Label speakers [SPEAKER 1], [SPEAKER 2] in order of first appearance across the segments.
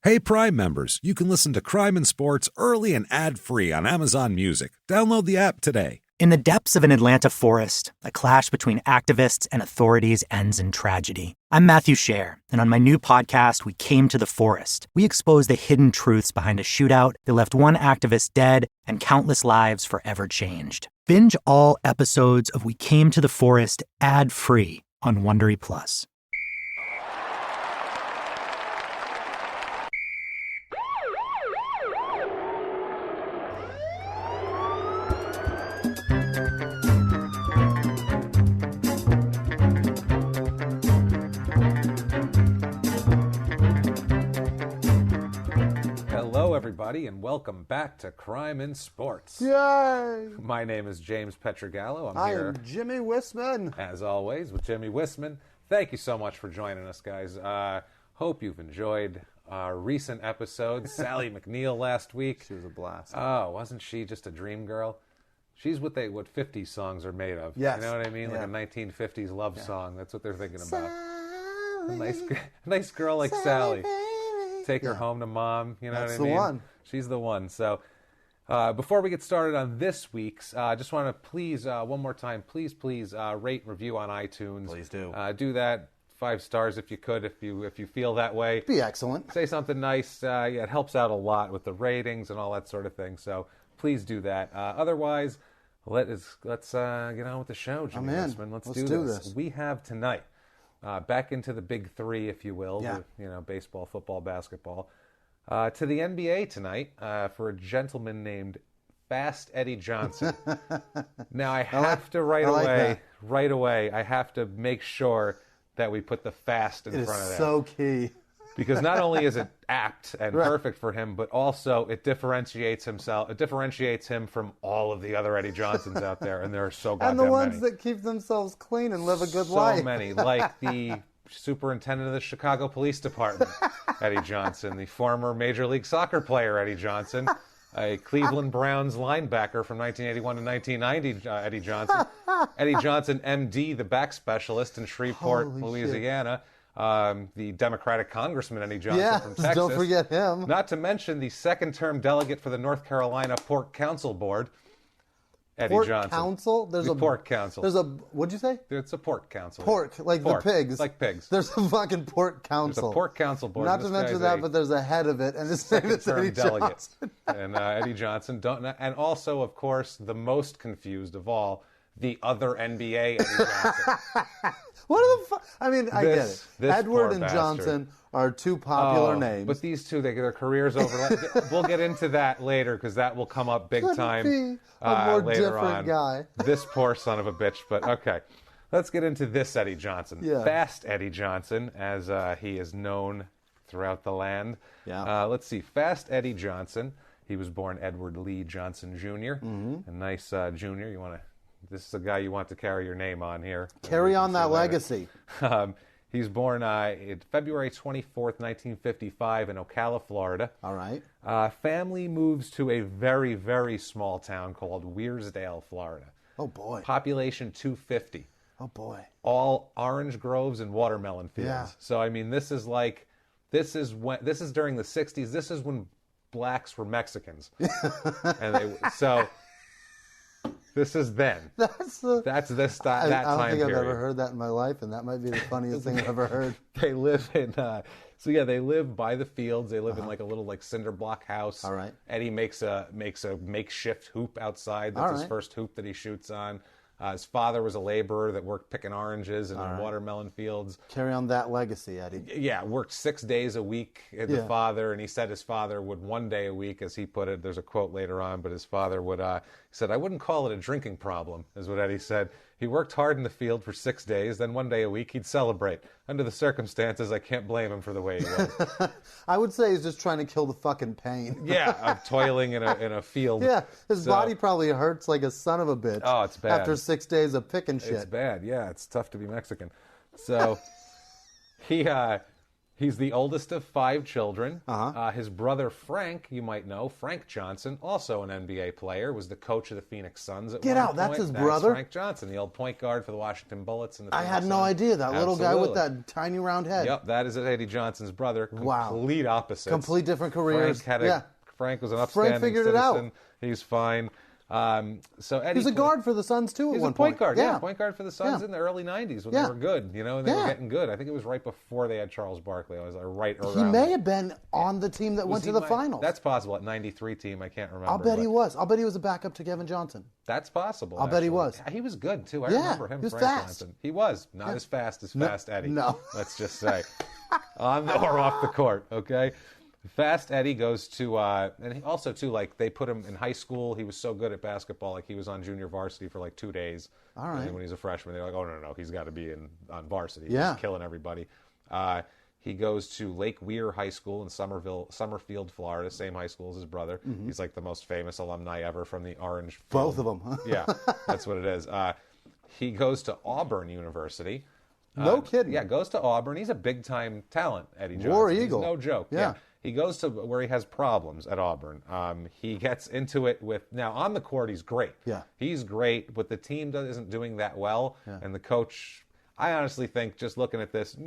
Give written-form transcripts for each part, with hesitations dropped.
[SPEAKER 1] Hey, Prime members, you can listen to Crime and Sports early and ad-free on Amazon Music. Download the app today.
[SPEAKER 2] In the depths of an Atlanta forest, a clash between activists and authorities ends in tragedy. I'm Matthew Scher, and on my new podcast, We Came to the Forest, we expose the hidden truths behind a shootout that left one activist dead and countless lives forever changed. Binge all episodes of We Came to the Forest ad-free on Wondery Plus.
[SPEAKER 3] Everybody, and welcome back to Crime in Sports.
[SPEAKER 4] Yay!
[SPEAKER 3] My name is James Pietragallo.
[SPEAKER 4] I am Jimmy Whisman.
[SPEAKER 3] As always, with Jimmy Whisman. Thank you so much for joining us, guys. Hope you've enjoyed our recent episodes. Sally McNeil last week.
[SPEAKER 4] She was a blast.
[SPEAKER 3] Oh, wasn't she just a dream girl? She's what 50s songs are made of.
[SPEAKER 4] Yes.
[SPEAKER 3] You know what I mean?
[SPEAKER 4] Yeah.
[SPEAKER 3] Like a 1950s love song. That's what they're thinking about.
[SPEAKER 4] Sally.
[SPEAKER 3] A nice girl like Sally.
[SPEAKER 4] Baby.
[SPEAKER 3] Take her home to mom. You know
[SPEAKER 4] That's
[SPEAKER 3] what I mean?
[SPEAKER 4] the one.
[SPEAKER 3] She's the one. So before we get started on this week's, I just want to please, one more time, please rate and review on iTunes.
[SPEAKER 4] Please do.
[SPEAKER 3] Do that. 5 stars if you could, if you feel that way.
[SPEAKER 4] Be excellent.
[SPEAKER 3] Say something nice. Yeah, it helps out a lot with the ratings and all that sort of thing. So please do that. Otherwise, let's get on with the show, Jimmy Whisman. Let's do this. We have tonight, back into the big three, if you will, baseball, football, basketball. To the NBA tonight for a gentleman named Fast Eddie Johnson. Now I have to right away, I have to make sure that we put the fast in front of that.
[SPEAKER 4] It is so key.
[SPEAKER 3] Because not only is it apt and perfect for him, but also it differentiates him from all of the other Eddie Johnsons out there, and there are so goddamn many.
[SPEAKER 4] And the ones that keep themselves clean and live a good life.
[SPEAKER 3] So many, like the superintendent of the Chicago Police Department, Eddie Johnson, the former Major League Soccer player, Eddie Johnson, a Cleveland Browns linebacker from 1981 to 1990, Eddie Johnson, Eddie Johnson, M.D., the back specialist in Shreveport, Louisiana, the Democratic Congressman, Eddie Johnson from Texas.
[SPEAKER 4] Don't forget him.
[SPEAKER 3] Not to mention the second-term delegate for the North Carolina Pork Council Board, Eddie
[SPEAKER 4] Pork
[SPEAKER 3] Johnson.
[SPEAKER 4] Council? There's a
[SPEAKER 3] pork council.
[SPEAKER 4] There's a, what'd you say?
[SPEAKER 3] It's a pork council.
[SPEAKER 4] Pork, like
[SPEAKER 3] pork,
[SPEAKER 4] the pigs.
[SPEAKER 3] Like pigs.
[SPEAKER 4] There's a fucking pork council.
[SPEAKER 3] There's a pork council board.
[SPEAKER 4] Not to mention that, but there's a head of it, and his name is Eddie delegate. Johnson.
[SPEAKER 3] And Eddie Johnson. And also, of course, the most confused of all, the other NBA Eddie Johnson.
[SPEAKER 4] What are the fuck? I mean, I get it. Edward and
[SPEAKER 3] bastard.
[SPEAKER 4] Johnson are two popular names.
[SPEAKER 3] But these two, their careers overlap. We'll get into that later because that will come up big time
[SPEAKER 4] be a more
[SPEAKER 3] later
[SPEAKER 4] different
[SPEAKER 3] on.
[SPEAKER 4] Guy.
[SPEAKER 3] This poor son of a bitch. But okay, let's get into this Eddie Johnson.
[SPEAKER 4] Yeah.
[SPEAKER 3] Fast Eddie Johnson, as he is known throughout the land.
[SPEAKER 4] Yeah.
[SPEAKER 3] Let's see. Fast Eddie Johnson. He was born Edward Lee Johnson Jr. A nice junior. This is a guy you want to carry your name on here.
[SPEAKER 4] Carry on that legacy.
[SPEAKER 3] He's born February 24th, 1955 in Ocala, Florida.
[SPEAKER 4] All right.
[SPEAKER 3] Family moves to a very, very small town called Weirsdale, Florida.
[SPEAKER 4] Oh, boy.
[SPEAKER 3] Population 250.
[SPEAKER 4] Oh, boy.
[SPEAKER 3] All orange groves and watermelon fields.
[SPEAKER 4] Yeah.
[SPEAKER 3] So, I mean, this is during the 60s. This is when blacks were Mexicans. This is then. That's this time period.
[SPEAKER 4] I don't think I've ever heard that in my life, and that might be the funniest thing I've ever heard.
[SPEAKER 3] They live in, they live by the fields. They live in like a little cinder block house.
[SPEAKER 4] All right.
[SPEAKER 3] Eddie makes a makeshift hoop outside. That's his first hoop that he shoots on. His father was a laborer that worked picking oranges and in watermelon fields.
[SPEAKER 4] Carry on that legacy, Eddie.
[SPEAKER 3] Yeah, worked 6 days a week. The father, and he said his father would 1 day a week, as he put it. There's a quote later on, but his father would. He said, "I wouldn't call it a drinking problem," is what Eddie said. He worked hard in the field for 6 days, then 1 day a week he'd celebrate. Under the circumstances, I can't blame him for the way he was.
[SPEAKER 4] I would say he's just trying to kill the fucking pain.
[SPEAKER 3] Yeah, of toiling in a field.
[SPEAKER 4] Yeah, his body probably hurts like a son of a bitch.
[SPEAKER 3] Oh, it's bad.
[SPEAKER 4] After 6 days of picking shit.
[SPEAKER 3] It's bad, yeah. It's tough to be Mexican. So he He's the oldest of 5 children. His brother Frank, you might know, Frank Johnson, also an NBA player, was the coach of the Phoenix Suns at one point.
[SPEAKER 4] That's his brother?
[SPEAKER 3] Frank Johnson, the old point guard for the Washington Bullets. And the
[SPEAKER 4] I had no idea. That little guy with that tiny round head.
[SPEAKER 3] Yep, that is Eddie Johnson's brother. Complete opposites.
[SPEAKER 4] Complete different careers.
[SPEAKER 3] Frank was an upstanding
[SPEAKER 4] Frank figured
[SPEAKER 3] citizen.
[SPEAKER 4] it out.
[SPEAKER 3] He's fine. So Eddie
[SPEAKER 4] He's a guard for the Suns, too, at one point.
[SPEAKER 3] He's a point guard, yeah. Point guard for the Suns in the early 90s when they were good, and they were getting good. I think it was right before they had Charles Barkley. I was right around.
[SPEAKER 4] He may have been on the team that went to the finals.
[SPEAKER 3] That's possible. At 93 team, I can't remember.
[SPEAKER 4] I'll bet he was. I'll bet he was a backup to Kevin Johnson.
[SPEAKER 3] That's possible.
[SPEAKER 4] I'll bet he was.
[SPEAKER 3] He was good, too. I remember him,
[SPEAKER 4] he was
[SPEAKER 3] Frank
[SPEAKER 4] fast.
[SPEAKER 3] Johnson. He was. Not as fast as Fast Eddie.
[SPEAKER 4] No.
[SPEAKER 3] Let's just say. On or off the court, okay? Fast Eddie goes to, and he also, too, like, they put him in high school. He was so good at basketball, like, he was on junior varsity for, like, 2 days.
[SPEAKER 4] All right.
[SPEAKER 3] And when he was a freshman, they're like, oh, no, he's got to be on varsity.
[SPEAKER 4] Yeah.
[SPEAKER 3] He's killing everybody. He goes to Lake Weir High School in Summerfield, Florida, same high school as his brother. Mm-hmm. He's, like, the most famous alumni ever from the Orange Field.
[SPEAKER 4] Both of them, huh?
[SPEAKER 3] Yeah, that's what it is. He goes to Auburn University.
[SPEAKER 4] No kidding.
[SPEAKER 3] Yeah, goes to Auburn. He's a big-time talent, Eddie Johnson.
[SPEAKER 4] War Eagle.
[SPEAKER 3] He's no joke. Yeah. He goes to where he has problems at Auburn. He gets into it with... Now, on the court, he's great.
[SPEAKER 4] Yeah.
[SPEAKER 3] He's great, but the team isn't doing that well. Yeah. And the coach... I honestly think, just looking at this...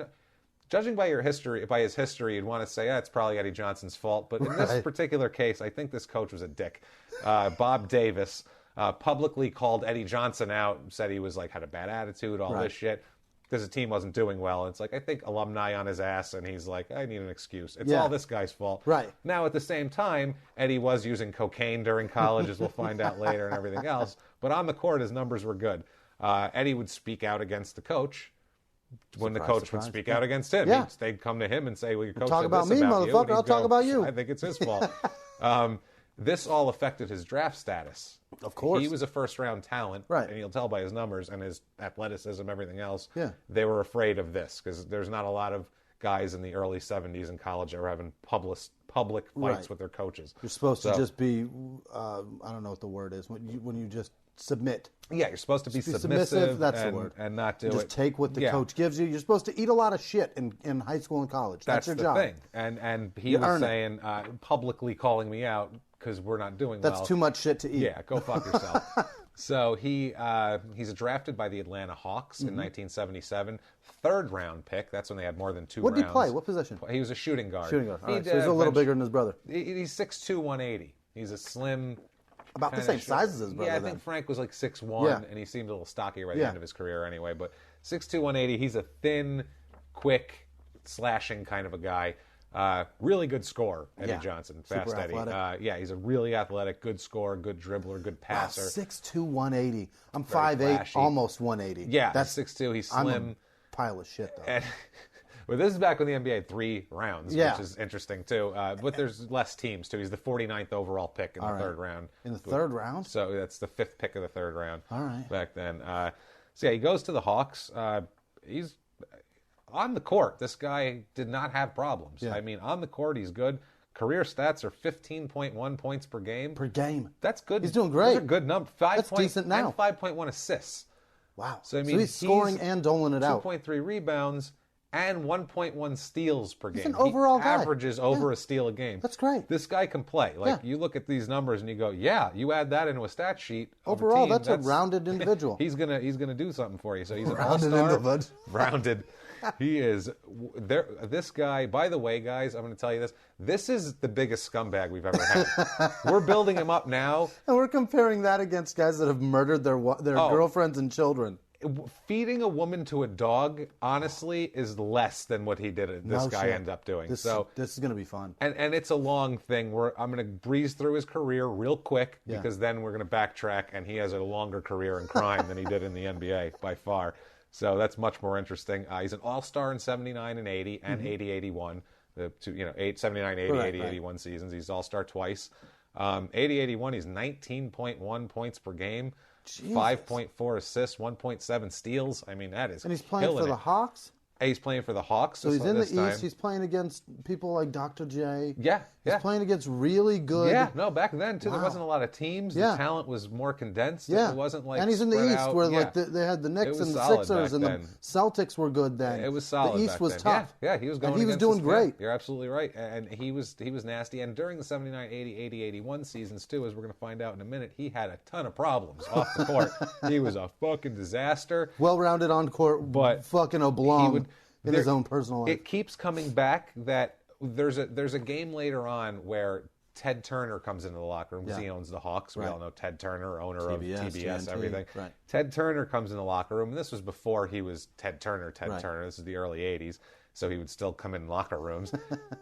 [SPEAKER 3] Judging by his history, you'd want to say, it's probably Eddie Johnson's fault. But in this particular case, I think this coach was a dick. Bob Davis publicly called Eddie Johnson out, said he was had a bad attitude, all this shit. Because the team wasn't doing well. It's I think alumni on his ass, and he's like, I need an excuse. It's all this guy's fault.
[SPEAKER 4] Right.
[SPEAKER 3] Now, at the same time, Eddie was using cocaine during college, as we'll find out later, and everything else. But on the court, his numbers were good. Eddie would speak out against the coach when the coach would speak out against him.
[SPEAKER 4] Yeah.
[SPEAKER 3] They'd come to him and say, well, your coach
[SPEAKER 4] talk
[SPEAKER 3] said
[SPEAKER 4] about
[SPEAKER 3] this
[SPEAKER 4] me,
[SPEAKER 3] about you.
[SPEAKER 4] motherfucker. I'll talk about you.
[SPEAKER 3] I think it's his fault. This all affected his draft status.
[SPEAKER 4] Of course.
[SPEAKER 3] He was a first-round talent,
[SPEAKER 4] right.
[SPEAKER 3] And you'll tell by his numbers and his athleticism, everything else.
[SPEAKER 4] Yeah.
[SPEAKER 3] They were afraid of this because there's not a lot of guys in the early 70s in college that were having public fights with their coaches.
[SPEAKER 4] You're supposed to just be, I don't know what the word is, when you just submit.
[SPEAKER 3] Yeah, you're supposed to be submissive.
[SPEAKER 4] That's the word.
[SPEAKER 3] And not do
[SPEAKER 4] just
[SPEAKER 3] it.
[SPEAKER 4] Take what the coach gives you. You're supposed to eat a lot of shit in high school and college. That's your job.
[SPEAKER 3] That's the thing. And he was saying, publicly calling me out because we're not doing well.
[SPEAKER 4] That's too much shit to eat.
[SPEAKER 3] Yeah, go fuck yourself. So he's drafted by the Atlanta Hawks in 1977. 3rd round pick. That's when they had more than 2 rounds.
[SPEAKER 4] What did he play? What position?
[SPEAKER 3] He was a shooting guard.
[SPEAKER 4] Shooting guard. All right. So he's a little bigger than his brother.
[SPEAKER 3] He's 6'2", 180. He's a slim...
[SPEAKER 4] About the same size as his brother.
[SPEAKER 3] Yeah, I think Frank was 6'1", and he seemed a little stocky right at the end of his career anyway. But 6'2", 180, he's a thin, quick, slashing kind of a guy. Really good scorer, Eddie Johnson. Fast
[SPEAKER 4] Super
[SPEAKER 3] Eddie.
[SPEAKER 4] athletic.
[SPEAKER 3] He's a really athletic, good scorer, good dribbler, good passer.
[SPEAKER 4] Wow, 6'2", 180. I'm 5'8", almost 180.
[SPEAKER 3] Yeah, that's 6'2", he's slim.
[SPEAKER 4] I'm a pile of shit, though.
[SPEAKER 3] Well, this is back when the NBA had 3 rounds, which is interesting, too. But there's less teams, too. He's the 49th overall pick in the 3rd round.
[SPEAKER 4] In the 3rd round?
[SPEAKER 3] So that's the 5th pick of the 3rd round.
[SPEAKER 4] All right.
[SPEAKER 3] Back then. He goes to the Hawks. He's on the court. This guy did not have problems.
[SPEAKER 4] Yeah.
[SPEAKER 3] I mean, on the court, he's good. Career stats are 15.1 points per game.
[SPEAKER 4] Per game.
[SPEAKER 3] That's good.
[SPEAKER 4] He's doing great.
[SPEAKER 3] Those are good numbers.
[SPEAKER 4] That's decent now.
[SPEAKER 3] And 5.1 assists.
[SPEAKER 4] Wow.
[SPEAKER 3] So, I mean,
[SPEAKER 4] he's scoring and doling it out.
[SPEAKER 3] 2.3 rebounds. And 1.1 steals per game.
[SPEAKER 4] He's an overall guy.
[SPEAKER 3] Averages over a steal a game.
[SPEAKER 4] That's great.
[SPEAKER 3] This guy can play. You look at these numbers and you go, you add that into a stat sheet.
[SPEAKER 4] Overall,
[SPEAKER 3] team,
[SPEAKER 4] that's a rounded individual.
[SPEAKER 3] He's gonna do something for you. So he's an
[SPEAKER 4] rounded
[SPEAKER 3] all-star.
[SPEAKER 4] individual.
[SPEAKER 3] Rounded. He is there. This guy, by the way, guys, I'm going to tell you this. This is the biggest scumbag we've ever had. We're building him up now.
[SPEAKER 4] And we're comparing that against guys that have murdered their girlfriends and children.
[SPEAKER 3] Feeding a woman to a dog, honestly, is less than what he did. This guy ended up doing.
[SPEAKER 4] This is going to be fun.
[SPEAKER 3] And it's a long thing. I'm going to breeze through his career real quick because then we're going to backtrack, and he has a longer career in crime than he did in the NBA by far. So that's much more interesting. He's an all-star in 79 and 80 and 80-81. The two, 79, 80, 80, 81 seasons. He's all-star twice. 80-81, he's 19.1 points per game. Jesus. 5.4 assists, 1.7 steals. I mean, that is.
[SPEAKER 4] And he's playing for the Hawks?
[SPEAKER 3] He's playing for the Hawks.
[SPEAKER 4] So he's in the East. He's playing against people like Dr. J.
[SPEAKER 3] Yeah.
[SPEAKER 4] He's playing against really good.
[SPEAKER 3] Yeah, no, back then, too, there wasn't a lot of teams.
[SPEAKER 4] Yeah.
[SPEAKER 3] The talent was more condensed.
[SPEAKER 4] Yeah.
[SPEAKER 3] It wasn't like
[SPEAKER 4] and he's in the East
[SPEAKER 3] out.
[SPEAKER 4] where like they had the Knicks and the Sixers and the Celtics were good then.
[SPEAKER 3] It was solid.
[SPEAKER 4] The East
[SPEAKER 3] back
[SPEAKER 4] was
[SPEAKER 3] then.
[SPEAKER 4] tough.
[SPEAKER 3] Yeah, he was going.
[SPEAKER 4] And he was doing great.
[SPEAKER 3] You're absolutely right. And he was nasty. And during the 79, 80, 80, 81 seasons too, as we're going to find out in a minute, he had a ton of problems off the court. He was a fucking disaster.
[SPEAKER 4] Well-rounded on court, but fucking oblong in his own personal life.
[SPEAKER 3] It keeps coming back that there's a game later on where Ted Turner comes into the locker room because he owns the Hawks. We all know Ted Turner, owner of TBS,
[SPEAKER 4] TNT,
[SPEAKER 3] everything.
[SPEAKER 4] Right.
[SPEAKER 3] Ted Turner comes in the locker room, and this was before he was Ted Turner. This is the early 80s, so he would still come in locker rooms.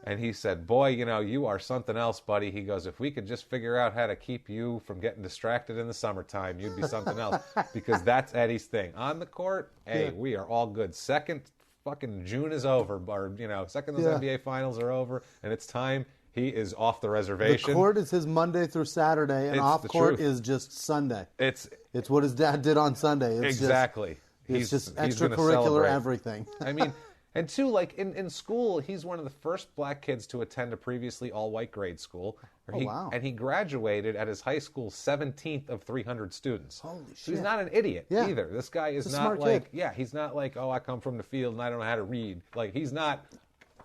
[SPEAKER 3] And he said, boy, you are something else, buddy. He goes, if we could just figure out how to keep you from getting distracted in the summertime, you'd be something else. Because that's Eddie's thing. On the court, hey, we are all good. Second fucking June is over, or, second those NBA finals are over, and it's time. He is off the reservation.
[SPEAKER 4] The court is his Monday through Saturday, and off court is just Sunday. It's what his dad did on Sunday. It's
[SPEAKER 3] exactly.
[SPEAKER 4] It's just extracurricular everything.
[SPEAKER 3] I mean, and two, like in school, he's one of the first black kids to attend a previously all-white grade school.
[SPEAKER 4] Wow.
[SPEAKER 3] And he graduated at his high school 17th of 300 students.
[SPEAKER 4] Holy shit.
[SPEAKER 3] So he's not an idiot either. This guy is not like, he's not like, I come from the field and I don't know how to read. Like, he's not...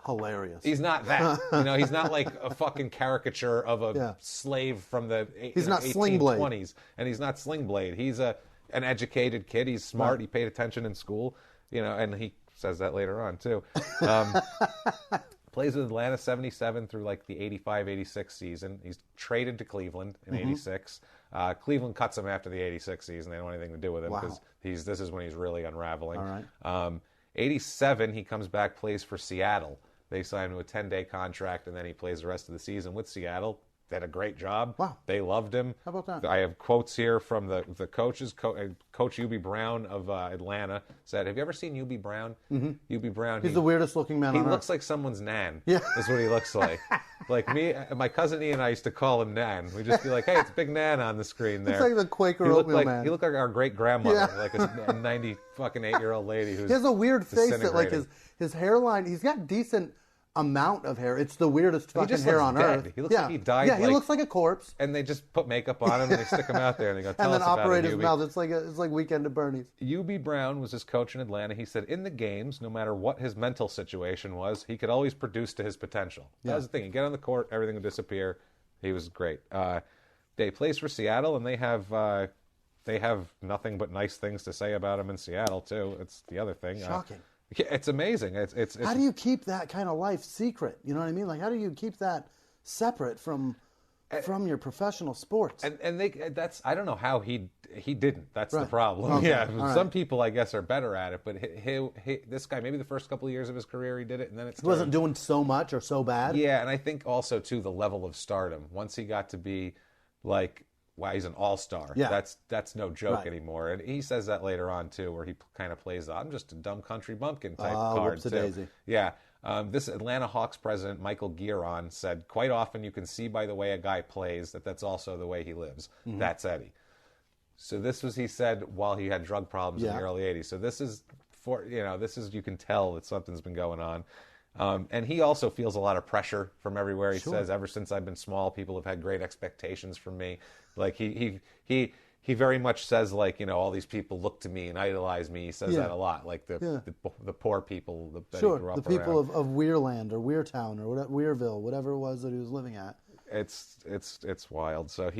[SPEAKER 4] Hilarious.
[SPEAKER 3] He's not that. He's not like a fucking caricature of a slave from the 1820s. And he's not Sling Blade. He's an educated kid. He's smart. Right. He paid attention in school. And he says that later on, too. Plays with Atlanta 77 through like the 85-86 season. He's traded to Cleveland in 86. Cleveland cuts him after the 86 season. They don't want anything to do with him because this is when he's really unraveling.
[SPEAKER 4] All right.
[SPEAKER 3] 87, he comes back, plays for Seattle. They sign him to a 10-day contract, and then he plays the rest of the season with Seattle. They had a great job.
[SPEAKER 4] Wow.
[SPEAKER 3] They loved him.
[SPEAKER 4] How about that?
[SPEAKER 3] I have quotes here from the coaches. Coach U.B. Brown of Atlanta said, have you ever seen U.B. Brown? Mm-hmm. U.B. Brown.
[SPEAKER 4] He's the weirdest looking man on earth.
[SPEAKER 3] He looks like someone's nan.
[SPEAKER 4] Yeah.
[SPEAKER 3] Is what he looks like. Like me, my cousin Ian and I used to call him Nan. We'd just be like, hey, it's Big Nan on the screen there.
[SPEAKER 4] It's like the Quaker oatmeal man.
[SPEAKER 3] He looked like our great-grandmother, like a 90-fucking-8-year-old lady who's
[SPEAKER 4] He has a weird face that, like, his hairline, he's got decent amount of hair. It's the weirdest fucking hair on earth.
[SPEAKER 3] He looks like he died.
[SPEAKER 4] Yeah, he looks like a corpse.
[SPEAKER 3] And they just put makeup on him and they stick him out there and they go, tell
[SPEAKER 4] and
[SPEAKER 3] us
[SPEAKER 4] then
[SPEAKER 3] about
[SPEAKER 4] operate
[SPEAKER 3] it,
[SPEAKER 4] his mouth. It's like Weekend at Bernie's.
[SPEAKER 3] U.B. Brown was his coach in Atlanta. He said in the games, no matter what his mental situation was, he could always produce to his potential. That was the thing. He'd get on the court, everything would disappear. He was great. They plays for Seattle and they have nothing but nice things to say about him in Seattle too. It's the other thing.
[SPEAKER 4] Shocking.
[SPEAKER 3] It's amazing. It's
[SPEAKER 4] how do you keep that kind of life secret? You know what I mean? Like, how do you keep that separate from your professional sports?
[SPEAKER 3] And that's I don't know how he didn't. That's the problem.
[SPEAKER 4] Okay.
[SPEAKER 3] Yeah, some people I guess are better at it, but this guy maybe the first couple of years of his career he did it, and then he
[SPEAKER 4] wasn't doing so much or so bad.
[SPEAKER 3] Yeah, and I think also too the level of stardom. Once he got to be like, wow, he's an all-star.
[SPEAKER 4] Yeah.
[SPEAKER 3] That's no joke anymore. And he says that later on, too, where he kind of plays, I'm just a dumb country bumpkin type card, too.
[SPEAKER 4] Daisy.
[SPEAKER 3] Yeah. This Atlanta Hawks president, Michael Gearon, said, quite often you can see by the way a guy plays that's also the way he lives. Mm-hmm. That's Eddie. So this was, he said, while he had drug problems in the early 80s. So this is, you can tell that something's been going on. And he also feels a lot of pressure from everywhere. He says, ever since I've been small, people have had great expectations from me. Like he very much says, like, all these people look to me and idolize me. He says that a lot, like the poor people that he grew up
[SPEAKER 4] the people
[SPEAKER 3] around.
[SPEAKER 4] of Weirland or Weirtown or Weirville, whatever it was that he was living at.
[SPEAKER 3] It's wild. So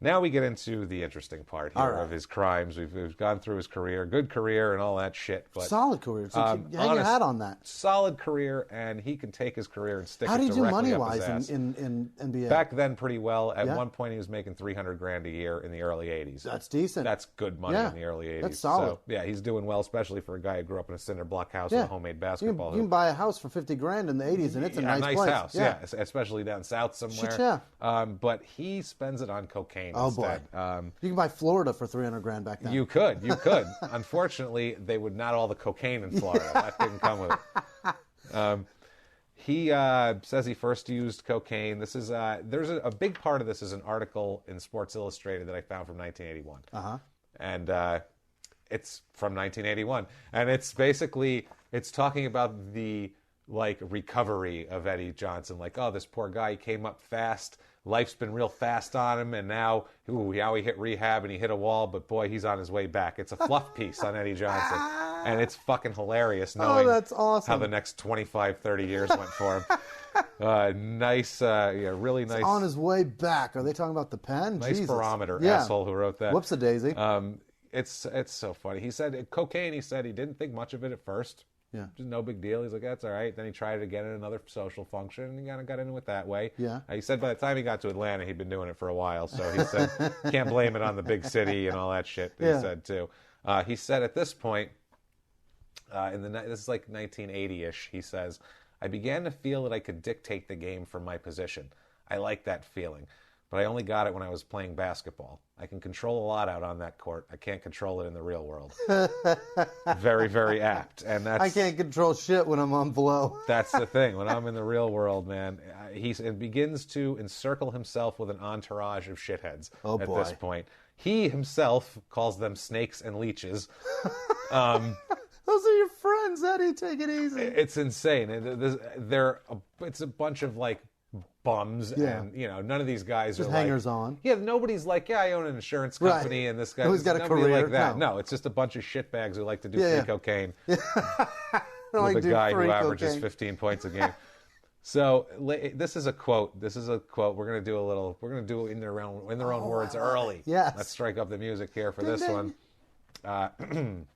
[SPEAKER 3] now we get into the interesting part here of his crimes. We've gone through his career, good career and all that shit. But,
[SPEAKER 4] solid career. So hang your hat on that.
[SPEAKER 3] Solid career, and he can take his career and stick it directly up his ass.
[SPEAKER 4] How do you do money-wise in NBA?
[SPEAKER 3] Back then, pretty well. At one point, he was making $300,000 a year in the early 80s.
[SPEAKER 4] That's decent.
[SPEAKER 3] That's good money in the early 80s.
[SPEAKER 4] That's solid.
[SPEAKER 3] So, yeah, he's doing well, especially for a guy who grew up in a cinder block house with a homemade basketball hoop.
[SPEAKER 4] You can buy a house for $50,000 in the 80s, and it's a nice place.
[SPEAKER 3] House, especially down south somewhere. But he spends it on cocaine instead.
[SPEAKER 4] Boy. You can buy Florida for $300,000 back then.
[SPEAKER 3] You could. Unfortunately, they would not all the cocaine in Florida. That didn't come with it. He says he first used cocaine. This is there's a big part of this is an article in Sports Illustrated that I found from 1981. And it's from 1981, and it's basically It's talking about the like recovery of Eddie Johnson. Like, oh, this poor guy, he came up fast. Life's been real fast on him, and now he hit rehab and he hit a wall, but boy, he's on his way back. It's a fluff piece on Eddie Johnson, and it's fucking hilarious knowing
[SPEAKER 4] that's awesome.
[SPEAKER 3] how the next 25, 30 years went for him. Really nice.
[SPEAKER 4] It's on his way back. Are they talking about the pen?
[SPEAKER 3] Nice
[SPEAKER 4] Jesus.
[SPEAKER 3] barometer, asshole who wrote that.
[SPEAKER 4] Whoops-a-daisy.
[SPEAKER 3] It's so funny. He said cocaine. He said he didn't think much of it at first.
[SPEAKER 4] Yeah.
[SPEAKER 3] Just no big deal. He's like, that's all right. Then he tried it again at another social function, and he kind of got into it that way.
[SPEAKER 4] Yeah.
[SPEAKER 3] He said by the time he got to Atlanta, he'd been doing it for a while. So he said, can't blame it on the big city and all that shit. He said too. He said at this point, this is like 1980-ish. He says, I began to feel that I could dictate the game from my position. I like that feeling. But I only got it when I was playing basketball. I can control a lot out on that court. I can't control it in the real world. Very, very apt. And
[SPEAKER 4] I can't control shit when I'm on blow.
[SPEAKER 3] That's the thing. When I'm in the real world, man, he begins to encircle himself with an entourage of shitheads at this point. He himself calls them snakes and leeches.
[SPEAKER 4] Those are your friends, Eddie. Take it easy.
[SPEAKER 3] It's insane. It's a bunch of like bums, and none of these guys
[SPEAKER 4] just
[SPEAKER 3] are
[SPEAKER 4] hangers
[SPEAKER 3] like,
[SPEAKER 4] on.
[SPEAKER 3] Yeah, nobody's like, I own an insurance company, and this guy
[SPEAKER 4] who's got a career
[SPEAKER 3] like that. No, it's just a bunch of shitbags who like to do free cocaine.
[SPEAKER 4] With
[SPEAKER 3] a guy who averages 15 points a game. So this is a quote. We're gonna do it in their own words early.
[SPEAKER 4] Yes.
[SPEAKER 3] Let's strike up the music here for this one. I'm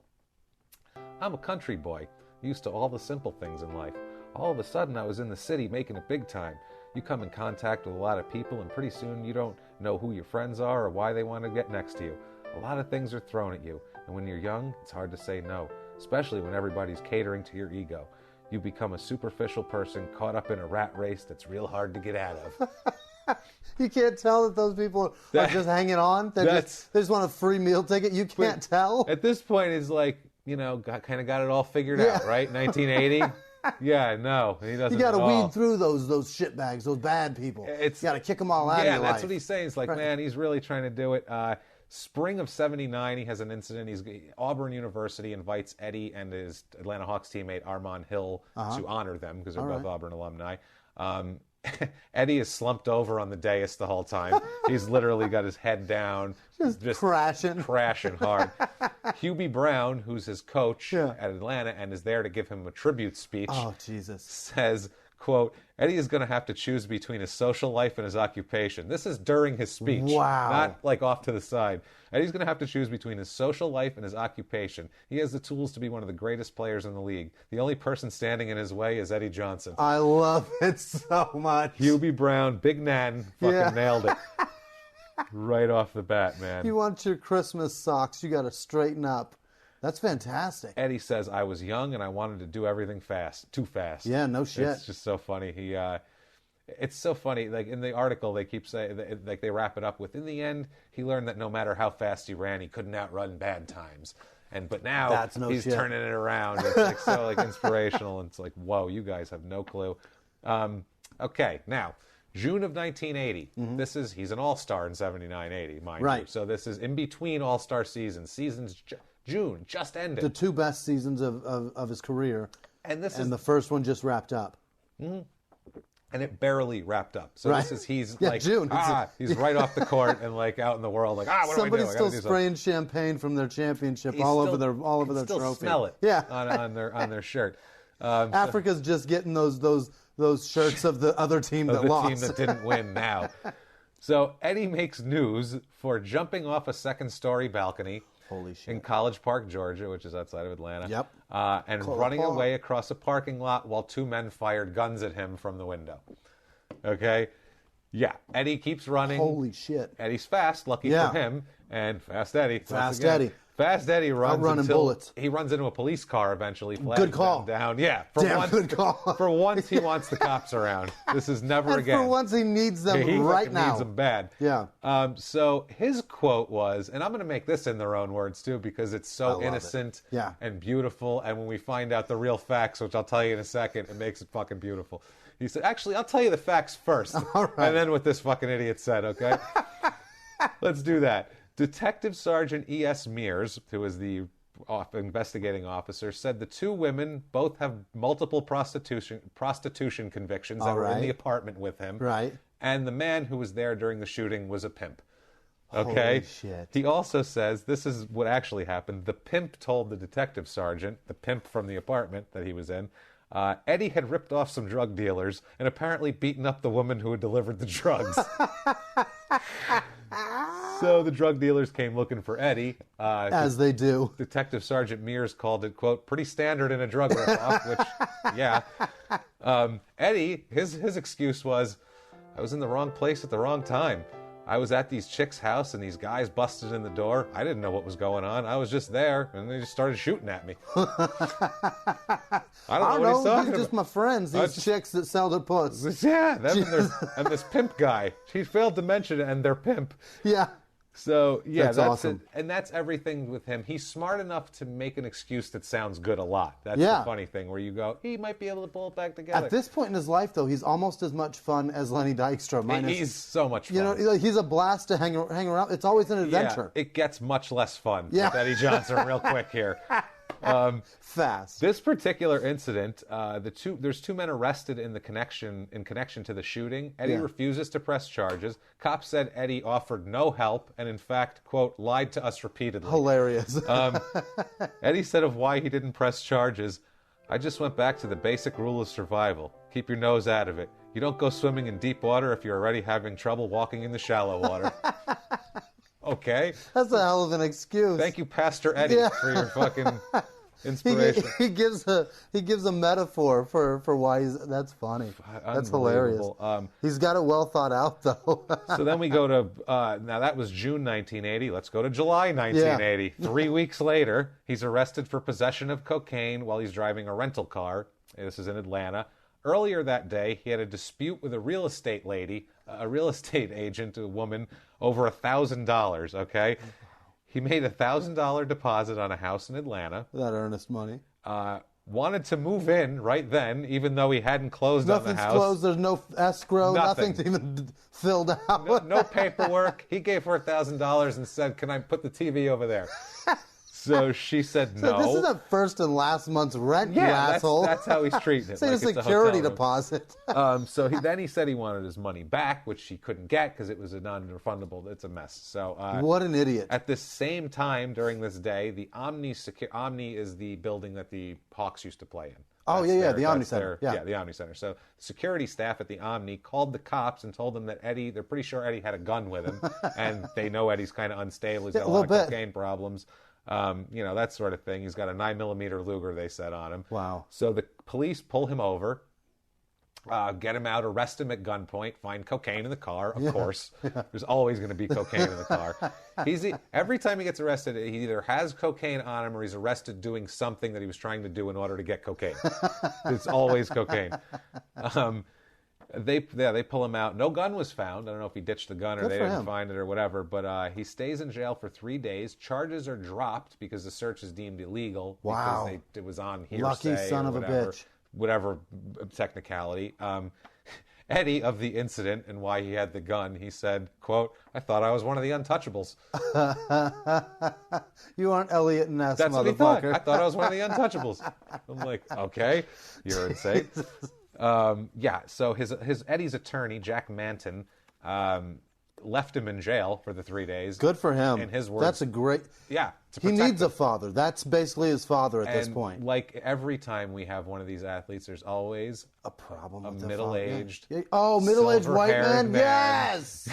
[SPEAKER 3] a country boy, used to all the simple things in life. All of a sudden, I was in the city making it big time. You come in contact with a lot of people, and pretty soon you don't know who your friends are or why they want to get next to you. A lot of things are thrown at you, and when you're young, it's hard to say no, especially when everybody's catering to your ego. You become a superficial person caught up in a rat race that's real hard to get out of.
[SPEAKER 4] You can't tell that those people are just hanging on? They just want a free meal ticket? You can't tell?
[SPEAKER 3] At this point, it's like, kind of got it all figured out, right? 1980? Yeah, no, he doesn't.
[SPEAKER 4] You got to weed through those shitbags, those bad people. You got to kick them all out of your life.
[SPEAKER 3] Yeah, that's what he's saying. It's like, man, he's really trying to do it. Spring of '79, he has an incident. Auburn University invites Eddie and his Atlanta Hawks teammate Armand Hill to honor them because they're both Auburn alumni. Eddie is slumped over on the dais the whole time. He's literally got his head down, just crashing hard. Hubie Brown, who's his coach at Atlanta and is there to give him a tribute speech, says, quote, Eddie is going to have to choose between his social life and his occupation. This is during his speech, not like off to the side. Eddie's going to have to choose between his social life and his occupation. He has the tools to be one of the greatest players in the league. The only person standing in his way is Eddie Johnson.
[SPEAKER 4] I love it so much.
[SPEAKER 3] Hubie Brown, Big Nan, fucking nailed it. Right off the bat, man.
[SPEAKER 4] You want your Christmas socks, you got to straighten up. That's fantastic.
[SPEAKER 3] Eddie says, I was young and I wanted to do everything too fast.
[SPEAKER 4] Yeah, no shit.
[SPEAKER 3] It's just so funny. It's so funny. Like in the article, they keep saying, like they wrap it up with, in the end, he learned that no matter how fast he ran, he couldn't outrun bad times. But now he's turning it around. It's like so like inspirational. And it's like, whoa, you guys have no clue. Okay, now, June of 1980. He's an all-star in 79-80, mind you. So this is in between all-star seasons. June just ended.
[SPEAKER 4] The two best seasons of his career. And the first one just wrapped up.
[SPEAKER 3] Mm-hmm. And it barely wrapped up. So he's like,
[SPEAKER 4] June.
[SPEAKER 3] He's right off the court and like out in the world, like, what do I do?
[SPEAKER 4] Somebody's still spraying champagne from their championship all over their trophy.
[SPEAKER 3] Smell it.
[SPEAKER 4] Yeah.
[SPEAKER 3] on their shirt.
[SPEAKER 4] Africa's just getting those shirts of the other team that lost.
[SPEAKER 3] The team that didn't win now. So Eddie makes news for jumping off a second-story balcony.
[SPEAKER 4] Holy shit.
[SPEAKER 3] In College Park, Georgia, which is outside of Atlanta.
[SPEAKER 4] Yep.
[SPEAKER 3] And running away across a parking lot while two men fired guns at him from the window. Okay? Yeah. Eddie keeps running.
[SPEAKER 4] Holy shit.
[SPEAKER 3] Eddie's fast, lucky for him. And Fast Eddie.
[SPEAKER 4] Fast Eddie
[SPEAKER 3] runs
[SPEAKER 4] running bullets.
[SPEAKER 3] He runs into a police car eventually.
[SPEAKER 4] Good call.
[SPEAKER 3] Down. Yeah.
[SPEAKER 4] Good call.
[SPEAKER 3] For once, he wants the cops around. This is never again.
[SPEAKER 4] For once, he needs them right now.
[SPEAKER 3] He needs them bad.
[SPEAKER 4] Yeah.
[SPEAKER 3] So his quote was, and I'm going to make this in their own words too, because it's so innocent and beautiful. And when we find out the real facts, which I'll tell you in a second, it makes it fucking beautiful. He said, actually, I'll tell you the facts first.
[SPEAKER 4] All right.
[SPEAKER 3] And then what this fucking idiot said, okay? Let's do that. Detective Sergeant E.S. Mears, who is the investigating officer, said the two women both have multiple prostitution convictions that were in the apartment with him.
[SPEAKER 4] Right.
[SPEAKER 3] And the man who was there during the shooting was a pimp. Okay.
[SPEAKER 4] Holy shit.
[SPEAKER 3] He also says, this is what actually happened. The pimp told the detective sergeant, the pimp from the apartment that he was in, Eddie had ripped off some drug dealers and apparently beaten up the woman who had delivered the drugs. So the drug dealers came looking for Eddie.
[SPEAKER 4] As they do.
[SPEAKER 3] Detective Sergeant Mears called it, quote, pretty standard in a drug ripoff, which, yeah. Eddie, his excuse was, I was in the wrong place at the wrong time. I was at these chicks' house and these guys busted in the door. I didn't know what was going on. I was just there and they just started shooting at me. I don't know what he's talking about.
[SPEAKER 4] Just my friends, these chicks that sell their puss.
[SPEAKER 3] Yeah, and this pimp guy. He failed to mention it, and their pimp.
[SPEAKER 4] Yeah.
[SPEAKER 3] So, yeah, that's
[SPEAKER 4] awesome.
[SPEAKER 3] it. And that's everything with him. He's smart enough to make an excuse that sounds good a lot. That's the funny thing, where you go, he might be able to pull it back together.
[SPEAKER 4] At this point in his life, though, he's almost as much fun as Lenny Dykstra.
[SPEAKER 3] He's so much fun.
[SPEAKER 4] You know, he's a blast to hang around. It's always an adventure.
[SPEAKER 3] Yeah, it gets much less fun with Eddie Johnson real quick here.
[SPEAKER 4] Fast.
[SPEAKER 3] This particular incident, there's two men arrested in connection to the shooting. Eddie refuses to press charges. Cops said Eddie offered no help and, in fact, quote, lied to us repeatedly.
[SPEAKER 4] Hilarious.
[SPEAKER 3] Eddie said of why he didn't press charges, I just went back to the basic rule of survival. Keep your nose out of it. You don't go swimming in deep water if you're already having trouble walking in the shallow water. Okay.
[SPEAKER 4] That's a hell of an excuse.
[SPEAKER 3] Thank you, Pastor Eddie, for your fucking inspiration.
[SPEAKER 4] He gives a metaphor for why that's funny. That's hilarious. He's got it well thought out, though.
[SPEAKER 3] So then we go to, now that was June 1980. Let's go to July 1980. 3 weeks later, he's arrested for possession of cocaine while he's driving a rental car. This is in Atlanta. Earlier that day, he had a dispute with a real estate agent, a woman, over $1,000, okay? He made a $1,000 deposit on a house in Atlanta.
[SPEAKER 4] That earnest money.
[SPEAKER 3] Wanted to move in right then, even though he hadn't closed on the house.
[SPEAKER 4] Nothing's closed. There's no escrow. Nothing's even filled out.
[SPEAKER 3] No paperwork. He gave her $1,000 and said, can I put the TV over there? So she said no.
[SPEAKER 4] So this isn't first and last month's rent, you asshole.
[SPEAKER 3] That's how he's treating it.
[SPEAKER 4] It's like a security deposit.
[SPEAKER 3] So then he said he wanted his money back, which he couldn't get because it was a non-refundable. It's a mess. So
[SPEAKER 4] what an idiot.
[SPEAKER 3] At the same time during this day, the Omni is the building that the Hawks used to play in.
[SPEAKER 4] The Omni Center.
[SPEAKER 3] The Omni Center. So security staff at the Omni called the cops and told them that they're pretty sure Eddie had a gun with him, and they know Eddie's kind of unstable. He's got a lot of cocaine problems. That sort of thing. He's got a 9mm Luger, they said, on him.
[SPEAKER 4] Wow.
[SPEAKER 3] So the police pull him over, get him out, arrest him at gunpoint, find cocaine in the car, of course. There's always going to be cocaine in the car. Every time he gets arrested, he either has cocaine on him or he's arrested doing something that he was trying to do in order to get cocaine. It's always cocaine. They pull him out. No gun was found. I don't know if he ditched the gun or they didn't find it or whatever, but he stays in jail for 3 days. Charges are dropped because the search is deemed illegal.
[SPEAKER 4] Wow.
[SPEAKER 3] Because it was on hearsay.
[SPEAKER 4] Lucky son of a bitch.
[SPEAKER 3] Whatever technicality. Eddie, of the incident and why he had the gun, he said, quote, I thought I was one of the untouchables.
[SPEAKER 4] You aren't Elliot Ness,
[SPEAKER 3] That's
[SPEAKER 4] motherfucker.
[SPEAKER 3] What he thought. I thought I was one of the untouchables. I'm like, okay, you're insane. So his Eddie's attorney, Jack Manton, left him in jail for the 3 days.
[SPEAKER 4] Good for him.
[SPEAKER 3] In his words.
[SPEAKER 4] That's a great...
[SPEAKER 3] Yeah.
[SPEAKER 4] He needs a father. That's basically his father at this point.
[SPEAKER 3] Like every time we have one of these athletes, there's always
[SPEAKER 4] a problem with
[SPEAKER 3] middle-aged,
[SPEAKER 4] middle-aged white man. Yes,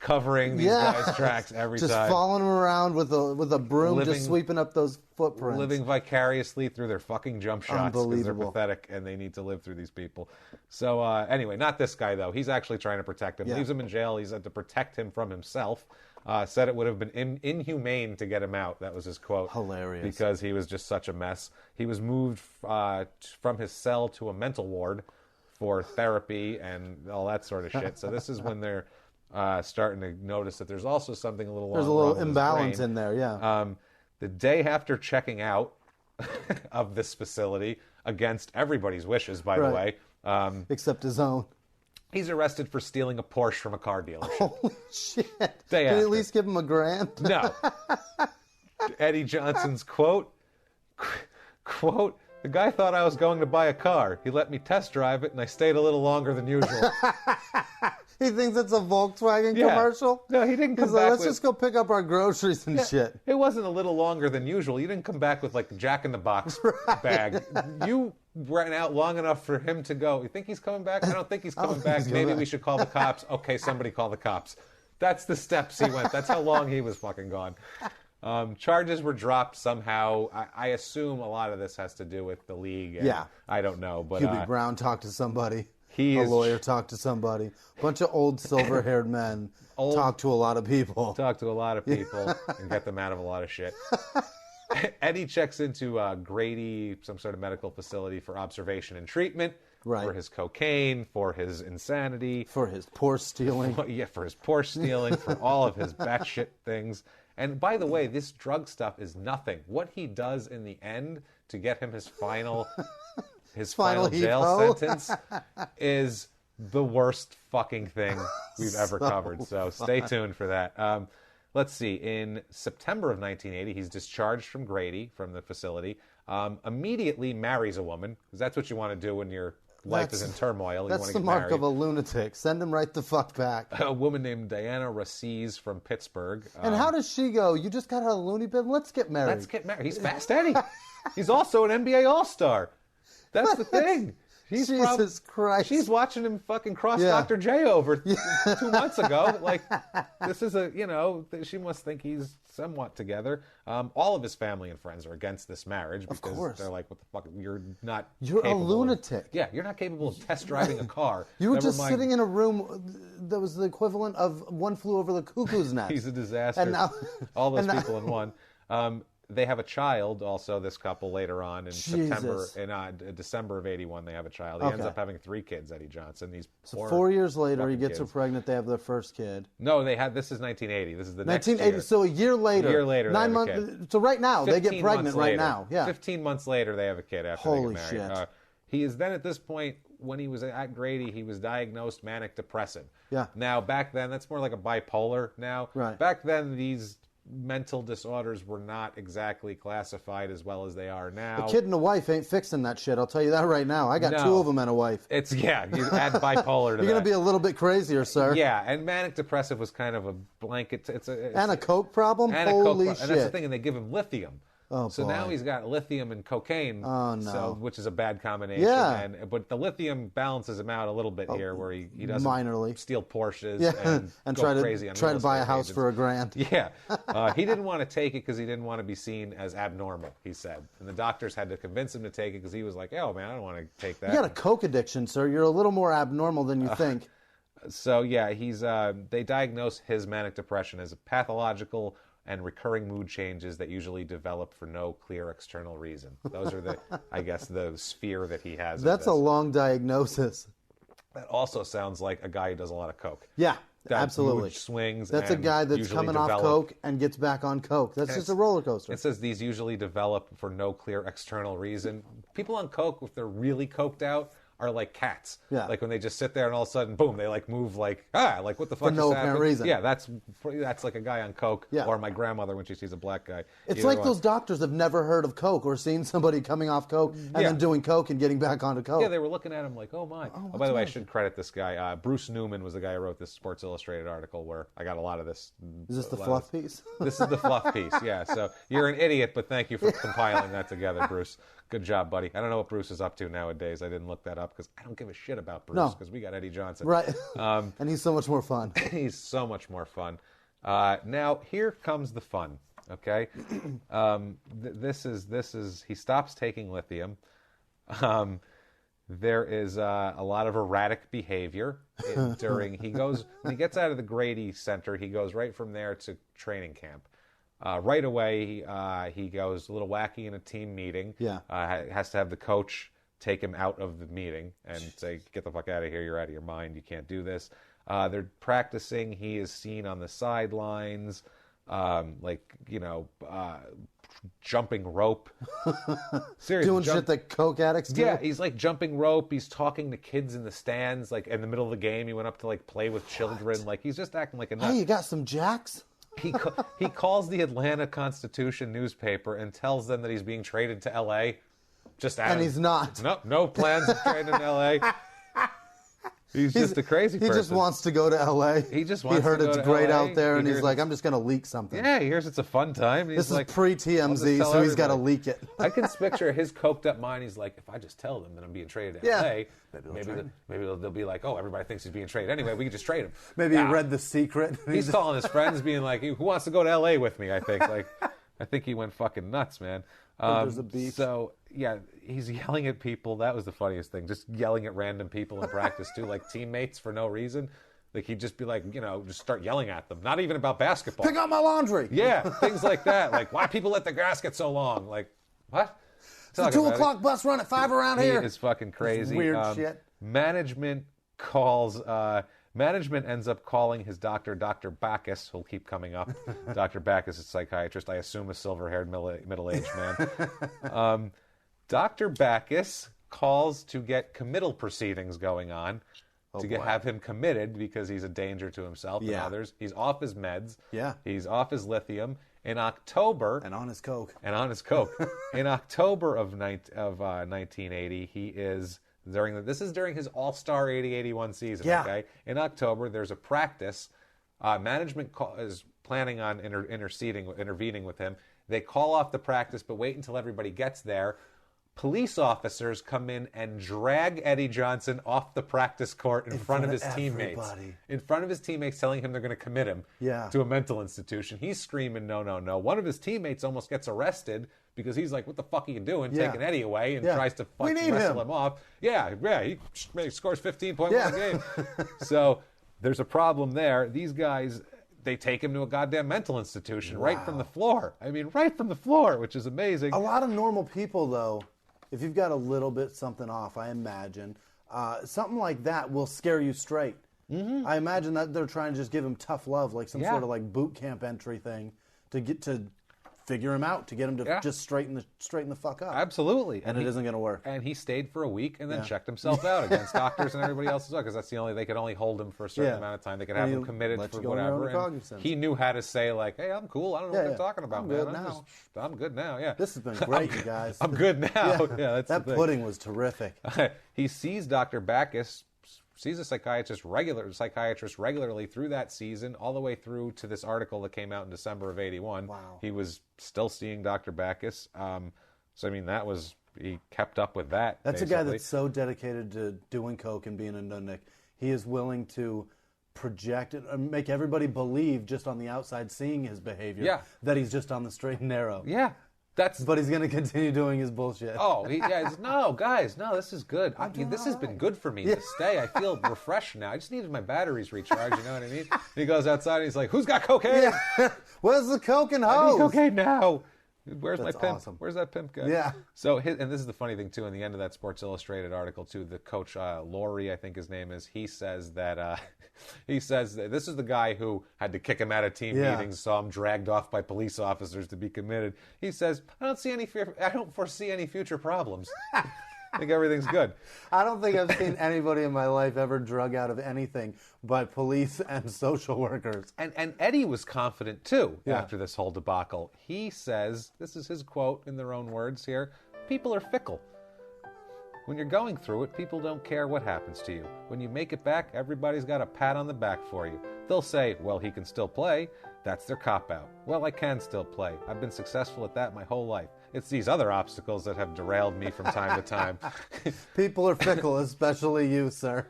[SPEAKER 3] covering these guys' tracks every time.
[SPEAKER 4] Just following them around with a broom, just sweeping up those footprints.
[SPEAKER 3] Living vicariously through their fucking jump shots because they're pathetic and they need to live through these people. So anyway, not this guy though. He's actually trying to protect him. Leaves him in jail. He's had to protect him from himself. Said it would have been inhumane to get him out. That was his quote.
[SPEAKER 4] Hilarious.
[SPEAKER 3] Because he was just such a mess. He was moved from his cell to a mental ward for therapy and all that sort of shit. So this is when they're starting to notice that there's also something a little
[SPEAKER 4] There's a little imbalance in there, yeah.
[SPEAKER 3] The day after checking out of this facility, against everybody's wishes, by the way.
[SPEAKER 4] Except his own.
[SPEAKER 3] He's arrested for stealing a Porsche from a car dealership.
[SPEAKER 4] Holy shit.
[SPEAKER 3] Did
[SPEAKER 4] you at least give him $1,000?
[SPEAKER 3] No. Eddie Johnson's quote, Quote, the guy thought I was going to buy a car. He let me test drive it, and I stayed a little longer than usual.
[SPEAKER 4] He thinks it's a Volkswagen commercial?
[SPEAKER 3] No, he didn't come
[SPEAKER 4] He's
[SPEAKER 3] back
[SPEAKER 4] like, let's
[SPEAKER 3] with...
[SPEAKER 4] just go pick up our groceries and shit.
[SPEAKER 3] It wasn't a little longer than usual. You didn't come back with, like, Jack-in-the-Box bag. You ran out long enough for him to go, you think he's coming back? I don't think he's coming back. Maybe we should call the cops. Okay, somebody call the cops. That's the steps he went. That's how long he was fucking gone. Charges were dropped somehow. I assume a lot of this has to do with the league. And I don't know. But
[SPEAKER 4] Hubie Brown talked to somebody. A lawyer talked to somebody. A bunch of old silver-haired men talk to a lot of people.
[SPEAKER 3] Talk to a lot of people and get them out of a lot of shit. Eddie checks into Grady, some sort of medical facility, for observation and treatment. Right. For his cocaine, for his insanity.
[SPEAKER 4] For his Porsche stealing.
[SPEAKER 3] For his Porsche stealing, for all of his batshit things. And by the way, this drug stuff is nothing. What he does in the end to get him his final jail sentence is the worst fucking thing we've ever covered. So stay tuned for that. Let's see. In September of 1980, he's discharged from Grady, from the facility. Immediately marries a woman, because that's what you want to do when your life is in turmoil.
[SPEAKER 4] That's the mark of a lunatic. Send him right the fuck back.
[SPEAKER 3] A woman named Diana Rassis from Pittsburgh.
[SPEAKER 4] And how does she go? You just got out of the loony bin? Let's get married.
[SPEAKER 3] Let's get married. He's Fast Eddie. He's also an NBA All-Star. That's the thing.
[SPEAKER 4] Jesus Christ.
[SPEAKER 3] She's watching him fucking cross Dr. J over 2 months ago. Like, this is she must think he's somewhat together. All of his family and friends are against this marriage because
[SPEAKER 4] of course.
[SPEAKER 3] They're like, what the fuck? You're
[SPEAKER 4] a lunatic.
[SPEAKER 3] You're not capable of test driving a car.
[SPEAKER 4] You were just sitting in a room that was the equivalent of One Flew Over the Cuckoo's Nest.
[SPEAKER 3] He's a disaster.
[SPEAKER 4] And now,
[SPEAKER 3] all those people in one. They have a child, also, this couple, later on in December of 81, they have a child. He ends up having 3 kids, Eddie Johnson.
[SPEAKER 4] So 4 years later, he gets her pregnant. They have their first kid.
[SPEAKER 3] No, this is 1980. This is the next year.
[SPEAKER 4] 1980, so a year later.
[SPEAKER 3] 9 months.
[SPEAKER 4] So right now, they get pregnant right now. Yeah.
[SPEAKER 3] 15 months later, they have a kid after they get married. Shit. He is then, at this point, when he was at Grady, he was diagnosed manic depressive. Yeah. Now, back then, that's more like a bipolar now. Right. Back then, these mental disorders were not exactly classified as well as they are now.
[SPEAKER 4] A kid and a wife ain't fixing that shit. I'll tell you that right now. I got 2 of them and a wife.
[SPEAKER 3] You add bipolar to
[SPEAKER 4] You're going to be a little bit crazier, sir.
[SPEAKER 3] Yeah, and manic depressive was kind of a blanket.
[SPEAKER 4] And a coke problem? Holy shit.
[SPEAKER 3] And that's the thing, and they give him lithium. Oh, so boy. Now he's got lithium and cocaine, which is a bad combination. Yeah. But the lithium balances him out a little bit here, where he doesn't minorly steal Porsches and
[SPEAKER 4] go
[SPEAKER 3] crazy on
[SPEAKER 4] try to buy a house for $1,000.
[SPEAKER 3] Yeah. He didn't want to take it because he didn't want to be seen as abnormal, he said. And the doctors had to convince him to take it because he was like, oh, man, I don't want to take that.
[SPEAKER 4] You got a coke addiction, sir. You're a little more abnormal than you think.
[SPEAKER 3] So, yeah, they diagnose his manic depression as a pathological and recurring mood changes that usually develop for no clear external reason. Those are the sphere that he has.
[SPEAKER 4] That's a long diagnosis.
[SPEAKER 3] That also sounds like a guy who does a lot of coke.
[SPEAKER 4] Yeah, absolutely.
[SPEAKER 3] Mood swings.
[SPEAKER 4] That's a guy that's coming off coke and gets back on coke. That's just a roller coaster.
[SPEAKER 3] It says these usually develop for no clear external reason. People on coke, if they're really coked out, are like cats. Yeah. Like when they just sit there and all of a sudden, boom, they like move like what the fuck
[SPEAKER 4] for no apparent reason.
[SPEAKER 3] Yeah, that's like a guy on coke, or my grandmother when she sees a black guy.
[SPEAKER 4] It's like those doctors have never heard of coke or seen somebody coming off coke and then doing coke and getting back onto coke.
[SPEAKER 3] Yeah, they were looking at him like, oh my. Oh, by the way, I should credit this guy. Bruce Newman was the guy who wrote this Sports Illustrated article where I got a lot of this.
[SPEAKER 4] Is this the fluff piece?
[SPEAKER 3] This is the fluff piece, yeah. So you're an idiot, but thank you for compiling that together, Bruce. Good job, buddy. I don't know what Bruce is up to nowadays. I didn't look that up because I don't give a shit about Bruce because we got Eddie Johnson.
[SPEAKER 4] Right. And he's so much more fun.
[SPEAKER 3] He's so much more fun. Now, here comes the fun, okay? This is he stops taking lithium. There is a lot of erratic behavior when he gets out of the Grady Center, he goes right from there to training camp. Right away, he goes a little wacky in a team meeting. Yeah. Has to have the coach take him out of the meeting and say, get the fuck out of here. You're out of your mind. You can't do this. They're practicing. He is seen on the sidelines, jumping rope. Seriously.
[SPEAKER 4] Doing shit that coke addicts do?
[SPEAKER 3] Yeah, he's like jumping rope. He's talking to kids in the stands. Like in the middle of the game, he went up to like play with children. Like he's just acting like a nut.
[SPEAKER 4] Hey, you got some jacks?
[SPEAKER 3] He calls the Atlanta Constitution newspaper and tells them that he's being traded to L.A. And
[SPEAKER 4] he's not.
[SPEAKER 3] No plans of trading to L.A. He's just a crazy person.
[SPEAKER 4] He just wants to go to L.A.
[SPEAKER 3] He
[SPEAKER 4] heard it's great
[SPEAKER 3] LA.
[SPEAKER 4] out there, and he's like, I'm just going to leak something.
[SPEAKER 3] Yeah, he hears it's a fun time.
[SPEAKER 4] This is pre-TMZ, so he's got to leak it.
[SPEAKER 3] I can picture his coked up mind. He's like, if I just tell them that I'm being traded to L.A., maybe they'll be like, oh, everybody thinks he's being traded anyway. We can just trade him.
[SPEAKER 4] Maybe he read The Secret.
[SPEAKER 3] He's calling his friends, being like, who wants to go to L.A. with me, I think. I think he went fucking nuts, man.
[SPEAKER 4] There's a beach.
[SPEAKER 3] So, yeah, he's yelling at people. That was the funniest thing. Just yelling at random people in practice, too, like teammates for no reason. Like, he'd just be like, just start yelling at them. Not even about basketball.
[SPEAKER 4] Pick up my laundry.
[SPEAKER 3] Yeah, things like that. Like, why people let the grass get so long? Like, what?
[SPEAKER 4] It's a 2 o'clock bus run at 5 around here.
[SPEAKER 3] It's fucking crazy.
[SPEAKER 4] Weird shit.
[SPEAKER 3] Management ends up calling his doctor, Dr. Bacchus, who'll keep coming up. Dr. Bacchus is a psychiatrist, I assume a silver-haired middle-aged man. Dr. Bacchus calls to get committal proceedings going on, have him committed because he's a danger to himself and others. He's off his meds.
[SPEAKER 4] Yeah.
[SPEAKER 3] He's off his lithium. In October...
[SPEAKER 4] And on his coke.
[SPEAKER 3] In October of 1980, he is... This is during his All-Star 80-81 season, okay? In October, there's a practice. Management is planning on intervening with him. They call off the practice, but wait until everybody gets there. Police officers come in and drag Eddie Johnson off the practice court in front of his teammates. In front of his teammates, telling him they're going to commit him to a mental institution. He's screaming, no, no, no. One of his teammates almost gets arrested because he's like, what the fuck are you doing? Taking Eddie away, and tries to wrestle him off. He scores 15 points in the game. So there's a problem there. These guys, they take him to a goddamn mental institution right from the floor. I mean, right from the floor, which is amazing.
[SPEAKER 4] A lot of normal people, though, if you've got a little bit something off, I imagine, something like that will scare you straight. Mm-hmm. I imagine that they're trying to just give him tough love, like some sort of like boot camp entry thing to figure him out, to get him to just straighten the fuck up.
[SPEAKER 3] Absolutely.
[SPEAKER 4] And it isn't going to work.
[SPEAKER 3] And he stayed for a week and then checked himself out against doctors and everybody else as well, because they could only hold him for a certain amount of time. They could have him committed for whatever. And he knew how to say, like, hey, I'm cool. I don't know what they're talking about, I'm good now, yeah.
[SPEAKER 4] This has been great, you guys.
[SPEAKER 3] I'm good now.
[SPEAKER 4] That pudding was terrific.
[SPEAKER 3] He sees Dr. Bacchus, sees a psychiatrist regularly through that season, all the way through to this article that came out in December of 81.
[SPEAKER 4] Wow.
[SPEAKER 3] He was still seeing Dr. Bacchus. He kept up with that.
[SPEAKER 4] That's
[SPEAKER 3] basically.
[SPEAKER 4] A guy that's so dedicated to doing coke and being a nudnik. He is willing to project it and make everybody believe, just on the outside seeing his behavior, that he's just on the straight and narrow.
[SPEAKER 3] Yeah. But
[SPEAKER 4] he's going to continue doing his bullshit.
[SPEAKER 3] No, guys, this is good. This has been good for me to stay. I feel refreshed now. I just needed my batteries recharged, you know what I mean? And he goes outside and he's like, who's got cocaine?
[SPEAKER 4] Yeah. Where's the coke and hose?
[SPEAKER 3] I need cocaine now. Where's my pimp?
[SPEAKER 4] Awesome.
[SPEAKER 3] Where's that pimp guy?
[SPEAKER 4] Yeah.
[SPEAKER 3] So, and this is the funny thing, too, in the end of that Sports Illustrated article, too, the coach, Laurie, I think his name is, he says that this is the guy who had to kick him out of team meetings, saw him dragged off by police officers to be committed. He says, I don't foresee any future problems. I think everything's good.
[SPEAKER 4] I don't think I've seen anybody in my life ever drug out of anything by police and social workers.
[SPEAKER 3] And Eddie was confident, too, after this whole debacle. He says, this is his quote in their own words here, people are fickle. When you're going through it, people don't care what happens to you. When you make it back, everybody's got a pat on the back for you. They'll say, well, he can still play. That's their cop-out. Well, I can still play. I've been successful at that my whole life. It's these other obstacles that have derailed me from time to time.
[SPEAKER 4] People are fickle, especially you, sir.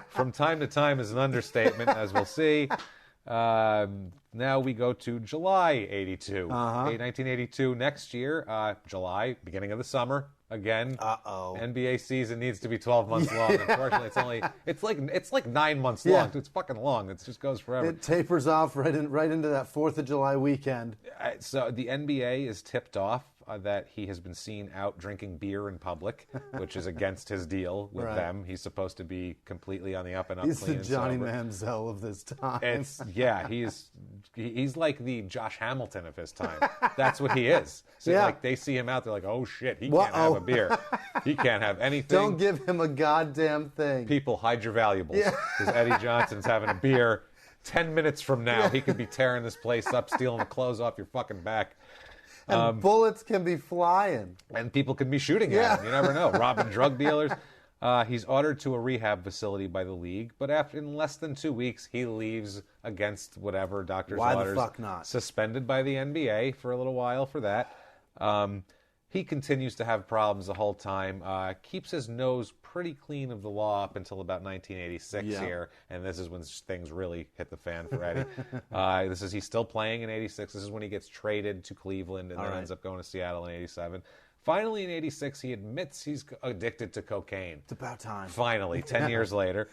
[SPEAKER 3] From time to time is an understatement, as we'll see. Now we go to July 82. 1982, next year, July, beginning of the summer. Again, NBA season needs to be 12 months long. Unfortunately, it's like 9 months long. It's fucking long. It just goes forever.
[SPEAKER 4] It tapers off right into that 4th of July weekend.
[SPEAKER 3] So the NBA is tipped off that he has been seen out drinking beer in public, which is against his deal with them. He's supposed to be completely on the up and up.
[SPEAKER 4] He's the Johnny Manziel of this time.
[SPEAKER 3] He's like the Josh Hamilton of his time. That's what he is. So like they see him out, they're like, oh shit, he can't have a beer. He can't have anything.
[SPEAKER 4] Don't give him a goddamn thing.
[SPEAKER 3] People, hide your valuables. Because Eddie Johnson's having a beer. 10 minutes from now, he could be tearing this place up, stealing the clothes off your fucking back.
[SPEAKER 4] And bullets can be flying.
[SPEAKER 3] And people can be shooting at him. You never know. Robbing drug dealers. He's ordered to a rehab facility by the league, but in less than 2 weeks, he leaves against whatever doctor's orders.
[SPEAKER 4] Why the fuck not?
[SPEAKER 3] Suspended by the NBA for a little while for that. He continues to have problems the whole time. Keeps his nose pretty clean of the law up until about 1986 here, and this is when things really hit the fan for Eddie. He's still playing in 86. This is when he gets traded to Cleveland and then ends up going to Seattle in 87. Finally, in 86, he admits he's addicted to cocaine.
[SPEAKER 4] It's about time.
[SPEAKER 3] Finally, 10 years later.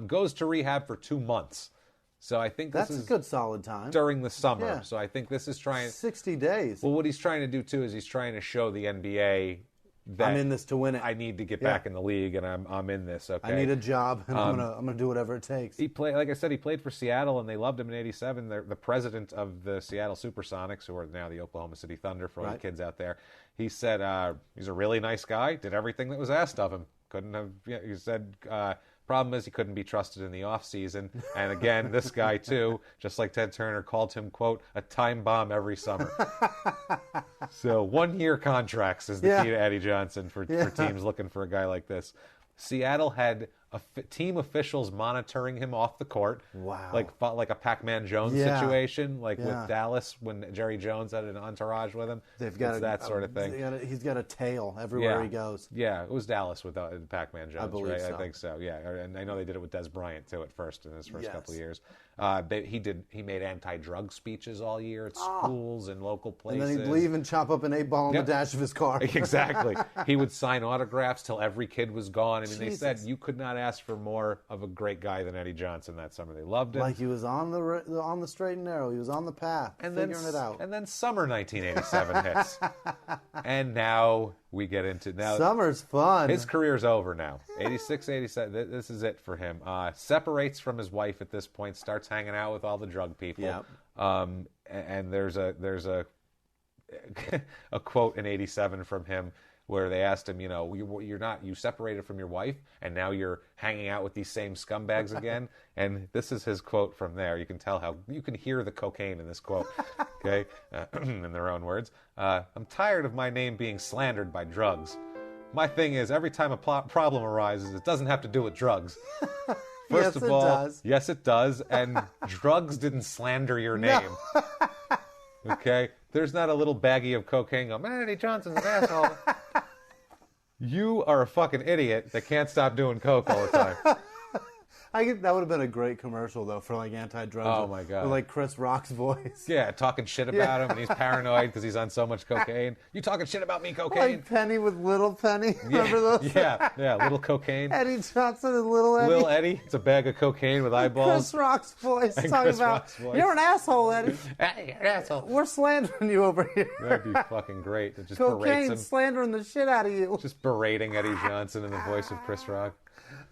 [SPEAKER 3] Goes to rehab for 2 months. So I think
[SPEAKER 4] that's a good solid time.
[SPEAKER 3] During the summer. Yeah. So I think this is
[SPEAKER 4] 60 days.
[SPEAKER 3] Well, what he's trying to do, too, is he's trying to show the NBA that
[SPEAKER 4] I'm in this to win it.
[SPEAKER 3] I need to get back in the league, and I'm in this, okay?
[SPEAKER 4] I need a job, and I'm gonna do whatever it takes.
[SPEAKER 3] Like I said, he played for Seattle, and they loved him in 87. The president of the Seattle Supersonics, who are now the Oklahoma City Thunder for all the kids out there, he said he's a really nice guy, did everything that was asked of him. He said... problem is he couldn't be trusted in the offseason. And again, this guy, too, just like Ted Turner, called him, quote, a time bomb every summer. So 1-year contracts is the key to Eddie Johnson for teams looking for a guy like this. Seattle had team officials monitoring him off the court.
[SPEAKER 4] Wow.
[SPEAKER 3] Like a Pac-Man Jones situation, with Dallas when Jerry Jones had an entourage with him.
[SPEAKER 4] They've got
[SPEAKER 3] that sort of thing.
[SPEAKER 4] He's got a tail everywhere he goes.
[SPEAKER 3] Yeah, it was Dallas with Pac-Man Jones,
[SPEAKER 4] I believe so.
[SPEAKER 3] I think so, yeah. And I know they did it with Des Bryant, too, at first, in his first couple of years. He made anti-drug speeches all year at schools and local places.
[SPEAKER 4] And then he'd leave and chop up an 8-ball in the dash of his car.
[SPEAKER 3] Exactly. He would sign autographs till every kid was gone. I mean, they said you could not ask for more of a great guy than Eddie Johnson that summer. They loved him.
[SPEAKER 4] Like he was on the straight and narrow. He was on the path, figuring it out.
[SPEAKER 3] And then summer 1987 hits. And now we get into...
[SPEAKER 4] Summer's fun.
[SPEAKER 3] His career's over now. 86, 87, this is it for him. Separates from his wife at this point, starts hanging out with all the drug people.
[SPEAKER 4] Yep.
[SPEAKER 3] And there's a a quote in 87 from him where they asked him, you separated from your wife and now you're hanging out with these same scumbags again. And this is his quote from there. You can tell you can hear the cocaine in this quote, okay, in their own words. I'm tired of my name being slandered by drugs. My thing is, every time a problem arises, it doesn't have to do with drugs. First of all, yes, it does. And drugs didn't slander your name. No. Okay? There's not a little baggie of cocaine going, man, Eddie Johnson's an asshole. You are a fucking idiot that can't stop doing coke all the time.
[SPEAKER 4] That would have been a great commercial, though, for anti-drugs.
[SPEAKER 3] Oh, my God.
[SPEAKER 4] With Chris Rock's voice.
[SPEAKER 3] Yeah, talking shit about him, and he's paranoid because he's on so much cocaine. You talking shit about me, cocaine?
[SPEAKER 4] Like Penny with Little Penny. Remember those?
[SPEAKER 3] Yeah, Little Cocaine.
[SPEAKER 4] Eddie Johnson and Little Eddie.
[SPEAKER 3] Little Eddie. It's a bag of cocaine with eyeballs.
[SPEAKER 4] Chris Rock's voice talking about, you're an asshole, Eddie.
[SPEAKER 3] Hey, you're an asshole.
[SPEAKER 4] We're slandering you over here.
[SPEAKER 3] That'd be fucking great. It just
[SPEAKER 4] cocaine slandering the shit out of you.
[SPEAKER 3] Just berating Eddie Johnson in the voice of Chris Rock.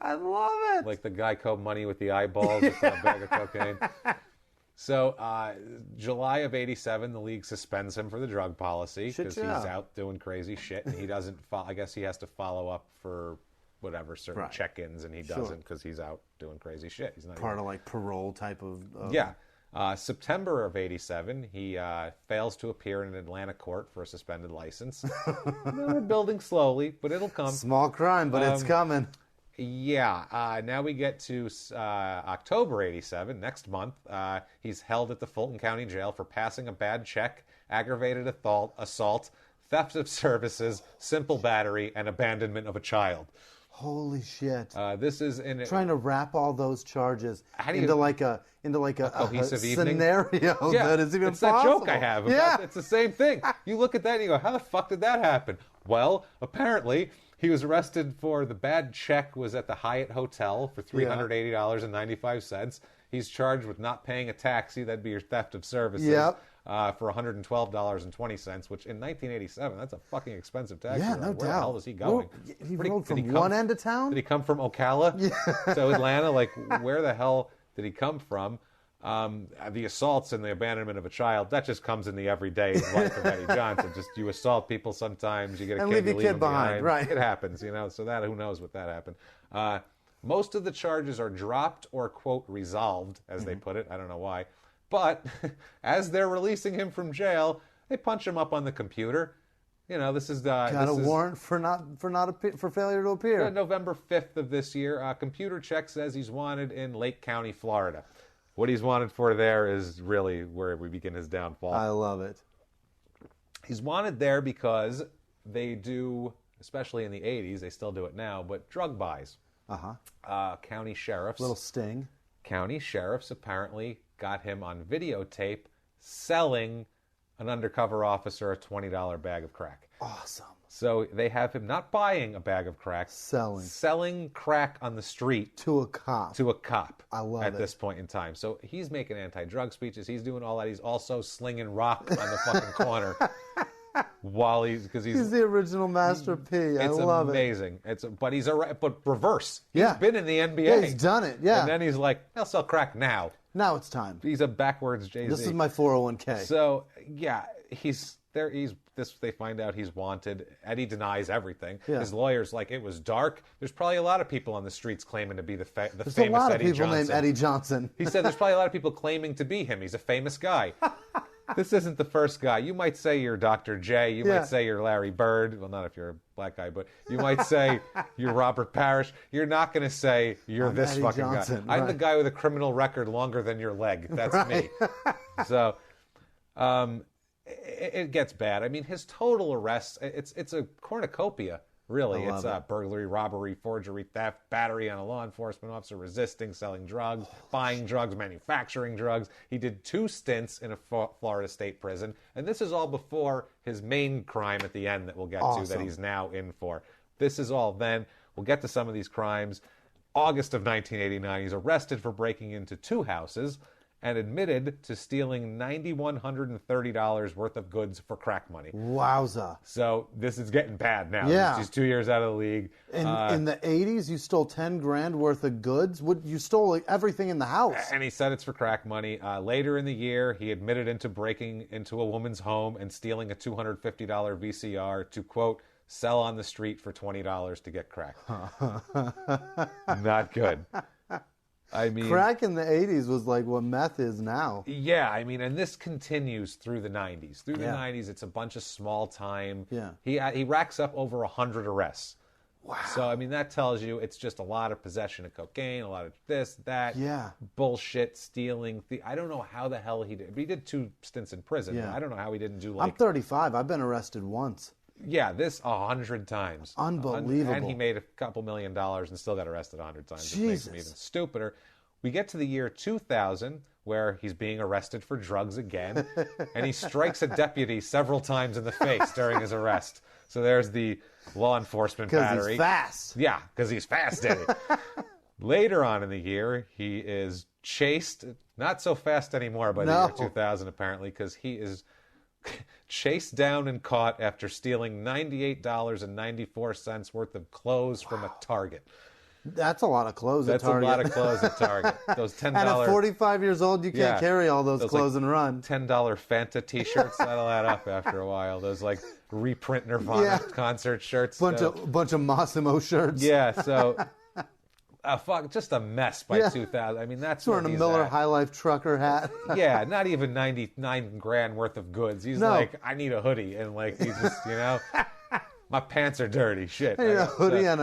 [SPEAKER 4] I love it.
[SPEAKER 3] Like the Geico money with the eyeballs with that bag of cocaine. So, July of 87, the league suspends him for the drug policy because he's out doing crazy shit, and he doesn't. I guess he has to follow up for whatever certain check-ins, and he doesn't because he's out doing crazy shit. He's not
[SPEAKER 4] part of parole type of.
[SPEAKER 3] September of 87, he fails to appear in an Atlanta court for a suspended license. We're building slowly, but it'll come.
[SPEAKER 4] Small crime, but it's coming.
[SPEAKER 3] Yeah. Now we get to October 87, next month. He's held at the Fulton County Jail for passing a bad check, aggravated assault, theft of services, simple battery, and abandonment of a child.
[SPEAKER 4] Holy shit!
[SPEAKER 3] This is
[SPEAKER 4] trying to wrap all those charges into a
[SPEAKER 3] cohesive
[SPEAKER 4] scenario that is even
[SPEAKER 3] it's
[SPEAKER 4] possible.
[SPEAKER 3] That joke I have. It's the same thing. You look at that and you go, how the fuck did that happen? Well, apparently he was arrested for the bad check was at the Hyatt Hotel for $380.95. He's charged with not paying a taxi. That'd be your theft of services.
[SPEAKER 4] Yep.
[SPEAKER 3] For $112.20, which in 1987, that's a fucking expensive taxi.
[SPEAKER 4] Yeah, no doubt.
[SPEAKER 3] Where the hell was he going?
[SPEAKER 4] He rode from one end of town?
[SPEAKER 3] Did he come from Ocala?
[SPEAKER 4] Yeah.
[SPEAKER 3] So Atlanta, where the hell did he come from? The assaults and the abandonment of a child, that just comes in the everyday life of Eddie Johnson. Just you assault people sometimes, you get a kid,
[SPEAKER 4] leave
[SPEAKER 3] you
[SPEAKER 4] your
[SPEAKER 3] leave
[SPEAKER 4] kid
[SPEAKER 3] him
[SPEAKER 4] behind. Right.
[SPEAKER 3] It happens, so that, who knows what that happened. Most of the charges are dropped or, quote, resolved, as they put it. I don't know why. But as they're releasing him from jail, they punch him up on the computer. You know, this is
[SPEAKER 4] got a warrant for failure to appear.
[SPEAKER 3] November 5th of this year. Computer check says he's wanted in Lake County, Florida. What he's wanted for there is really where we begin his downfall.
[SPEAKER 4] I love it.
[SPEAKER 3] He's wanted there because they do, especially in the 80s, they still do it now, but drug buys. County sheriffs.
[SPEAKER 4] Little sting.
[SPEAKER 3] County sheriffs apparently got him on videotape selling an undercover officer a $20 bag of crack.
[SPEAKER 4] Awesome.
[SPEAKER 3] So they have him not buying a bag of crack. Selling crack on the street.
[SPEAKER 4] To a cop. I love it.
[SPEAKER 3] At this point in time. So he's making anti-drug speeches. He's doing all that. He's also slinging rock on the fucking corner. While he's
[SPEAKER 4] the original Master P. I love
[SPEAKER 3] amazing. But reverse. He's been in the NBA.
[SPEAKER 4] Yeah, he's done it. Yeah.
[SPEAKER 3] And then he's like, I'll sell crack now.
[SPEAKER 4] Now it's time.
[SPEAKER 3] He's a backwards Jay-Z.
[SPEAKER 4] This is my 401k.
[SPEAKER 3] So yeah, he's there. They find out he's wanted. Eddie denies everything. Yeah. His lawyer's like, it was dark. There's probably a lot of people on the streets claiming to be the famous Eddie Johnson. There's a lot of people named
[SPEAKER 4] Eddie Johnson.
[SPEAKER 3] He said there's probably a lot of people claiming to be him. He's a famous guy. This isn't the first guy. You might say you're Dr. J. You might say you're Larry Bird. Well, not if you're a black guy, but you might say you're Robert Parrish. You're not going to say I'm this Eddie fucking Johnson, guy. I'm the guy with a criminal record longer than your leg. That's me. So it gets bad. I mean, his total arrests, it's a cornucopia. Really, it's burglary, robbery, forgery, theft, battery on a law enforcement officer, resisting, selling drugs, buying drugs, manufacturing drugs. He did 2 stints in a Florida state prison, and this is all before his main crime at the end that we'll get to that he's now in for. This is all then. We'll get to some of these crimes. August of 1989, he's arrested for breaking into 2 houses and admitted to stealing $9,130 worth of goods for crack money.
[SPEAKER 4] Wowza.
[SPEAKER 3] So this is getting bad now.
[SPEAKER 4] Yeah.
[SPEAKER 3] He's 2 years out of the league.
[SPEAKER 4] In the 80s, you stole 10 grand worth of goods? You stole everything in the house.
[SPEAKER 3] And he said it's for crack money. Later in the year, he admitted into breaking into a woman's home and stealing a $250 VCR to, quote, sell on the street for $20 to get crack. Not good. I mean,
[SPEAKER 4] crack in the 80s was like what meth is now.
[SPEAKER 3] Yeah, I mean, and this continues through the 90s. Through the 90s, it's a bunch of small time.
[SPEAKER 4] Yeah.
[SPEAKER 3] He racks up over 100 arrests. Wow. So, I mean, that tells you it's just a lot of possession of cocaine, a lot of this, that, bullshit, stealing. I don't know how the hell he did. He did 2 stints in prison. Yeah. I don't know how he didn't do like...
[SPEAKER 4] I'm 35. I've been arrested once.
[SPEAKER 3] Yeah, this 100 times.
[SPEAKER 4] Unbelievable.
[SPEAKER 3] And he made a couple $1 million and still got arrested 100 times.
[SPEAKER 4] Jesus.
[SPEAKER 3] It makes him even stupider. We get to the year 2000, where he's being arrested for drugs again, and he strikes a deputy several times in the face during his arrest. So there's the law enforcement battery.
[SPEAKER 4] Because he's fast.
[SPEAKER 3] Yeah, because he's fast, Eddie. Later on in the year, he is chased, not so fast anymore by the year 2000 apparently, because he is chased down and caught after stealing $98.94 worth of clothes from a Target.
[SPEAKER 4] That's a lot of clothes
[SPEAKER 3] at
[SPEAKER 4] Target.
[SPEAKER 3] That's a lot of clothes at Target. Those $10...
[SPEAKER 4] And at 45 years old, you can't carry all those clothes and run.
[SPEAKER 3] $10 Fanta T-shirts, that'll add up after a while. Those like reprint Nirvana concert shirts.
[SPEAKER 4] Bunch of Massimo shirts.
[SPEAKER 3] Yeah, so... just a mess by 2000. I mean, that's
[SPEAKER 4] wearing a Miller High Life trucker hat.
[SPEAKER 3] Yeah, not even 99 grand worth of goods. He's like, I need a hoodie, and like he's just, my pants are dirty. Shit.
[SPEAKER 4] I need a hoodie and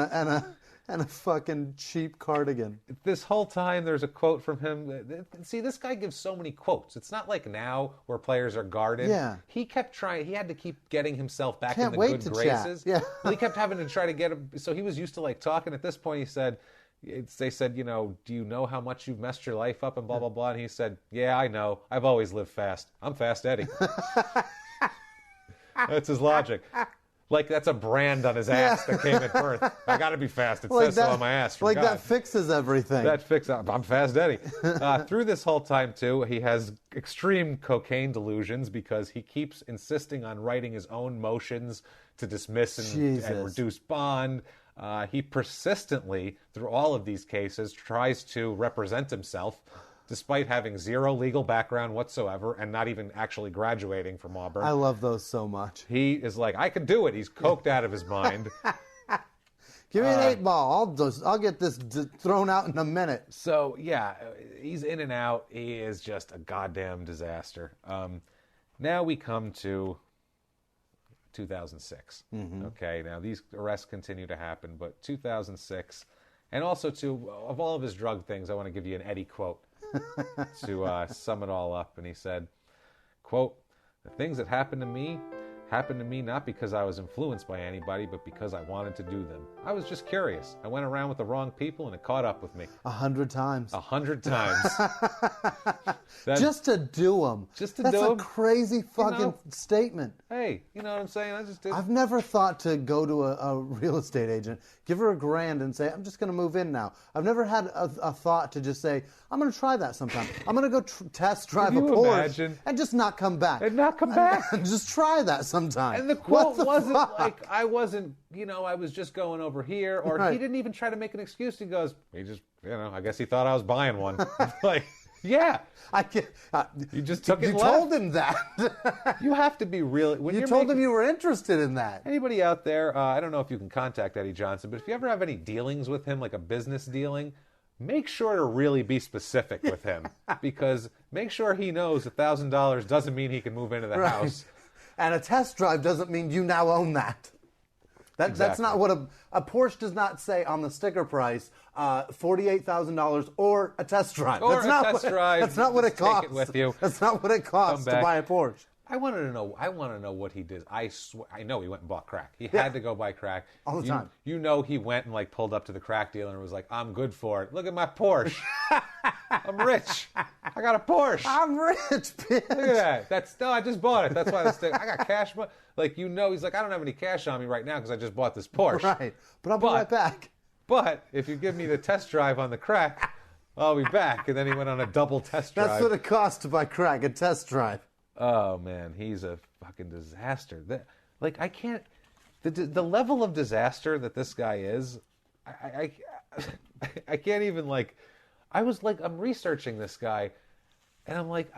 [SPEAKER 4] a fucking cheap cardigan.
[SPEAKER 3] This whole time, there's a quote from him. See, this guy gives so many quotes. It's not like now where players are guarded.
[SPEAKER 4] Yeah.
[SPEAKER 3] He kept trying. He had to keep getting himself back in the good graces.
[SPEAKER 4] Yeah.
[SPEAKER 3] Well, he kept having to try to get him. So he was used to like talking. At this point, he said. They said, do you know how much you've messed your life up and blah, blah, blah. And he said, yeah, I know. I've always lived fast. I'm Fast Eddie. That's his logic. Like that's a brand on his ass that came at birth. I got to be fast. It says so on my ass.
[SPEAKER 4] Like God. That fixes everything.
[SPEAKER 3] I'm Fast Eddie. Through this whole time, too, he has extreme cocaine delusions because he keeps insisting on writing his own motions to dismiss and reduce bond. He persistently, through all of these cases, tries to represent himself, despite having zero legal background whatsoever and not even actually graduating from Auburn.
[SPEAKER 4] I love those so much.
[SPEAKER 3] He is like, I can do it. He's coked out of his mind.
[SPEAKER 4] Give me an 8-ball. I'll get this thrown out in a minute.
[SPEAKER 3] So, yeah, he's in and out. He is just a goddamn disaster. Now we come to 2006. Okay, now these arrests continue to happen, but 2006, and also of all of his drug things, I want to give you an Eddie quote to sum it all up. And he said, quote, "The things that happened to me not because I was influenced by anybody, but because I wanted to do them. I was just curious. I went around with the wrong people and it caught up with me."
[SPEAKER 4] 100 times.
[SPEAKER 3] 100 times.
[SPEAKER 4] Just to do them.
[SPEAKER 3] Just to do them.
[SPEAKER 4] That's a crazy fucking statement.
[SPEAKER 3] Hey, you know what I'm saying?
[SPEAKER 4] I've never thought to go to a real estate agent, give her $1,000 and say, I'm just going to move in now. I've never had a thought to just say, I'm going to try that sometime. I'm going to go test drive a Porsche and just not come back.
[SPEAKER 3] And not come back.
[SPEAKER 4] Just try that sometime.
[SPEAKER 3] And the quote wasn't like, I wasn't, I was just going over here. Or he didn't even try to make an excuse. He goes, I guess he thought I was buying one. Like, yeah.
[SPEAKER 4] I can't,
[SPEAKER 3] you just took it.
[SPEAKER 4] You told him that.
[SPEAKER 3] You have to be really. When
[SPEAKER 4] you told him you were interested in that.
[SPEAKER 3] Anybody out there? I don't know if you can contact Eddie Johnson, but if you ever have any dealings with him, like a business dealing, make sure to really be specific with him, because make sure he knows $1,000 doesn't mean he can move into the house,
[SPEAKER 4] and a test drive doesn't mean you now own that. That's not what a Porsche does not say on the sticker price. $48,000 or a test drive.
[SPEAKER 3] Or drive.
[SPEAKER 4] That's not what it costs.
[SPEAKER 3] Take it with you.
[SPEAKER 4] That's not what it costs to buy a Porsche.
[SPEAKER 3] I want to know what he did. I know he went and bought crack. He had to go buy crack
[SPEAKER 4] all the time.
[SPEAKER 3] He went and pulled up to the crack dealer and was like, "I'm good for it. Look at my Porsche. I'm rich. I got a Porsche.
[SPEAKER 4] I'm rich, bitch.
[SPEAKER 3] Look at that. I just bought it. That's why I got cash money." He's like, "I don't have any cash on me right now because I just bought this Porsche."
[SPEAKER 4] Right, but I'll be right back.
[SPEAKER 3] But if you give me the test drive on the crack, I'll be back. And then he went on a double test drive.
[SPEAKER 4] That's what it costs to buy crack, a test drive.
[SPEAKER 3] Oh, man, he's a fucking disaster. I can't... The level of disaster that this guy is, I can't even, I'm researching this guy, and I'm like,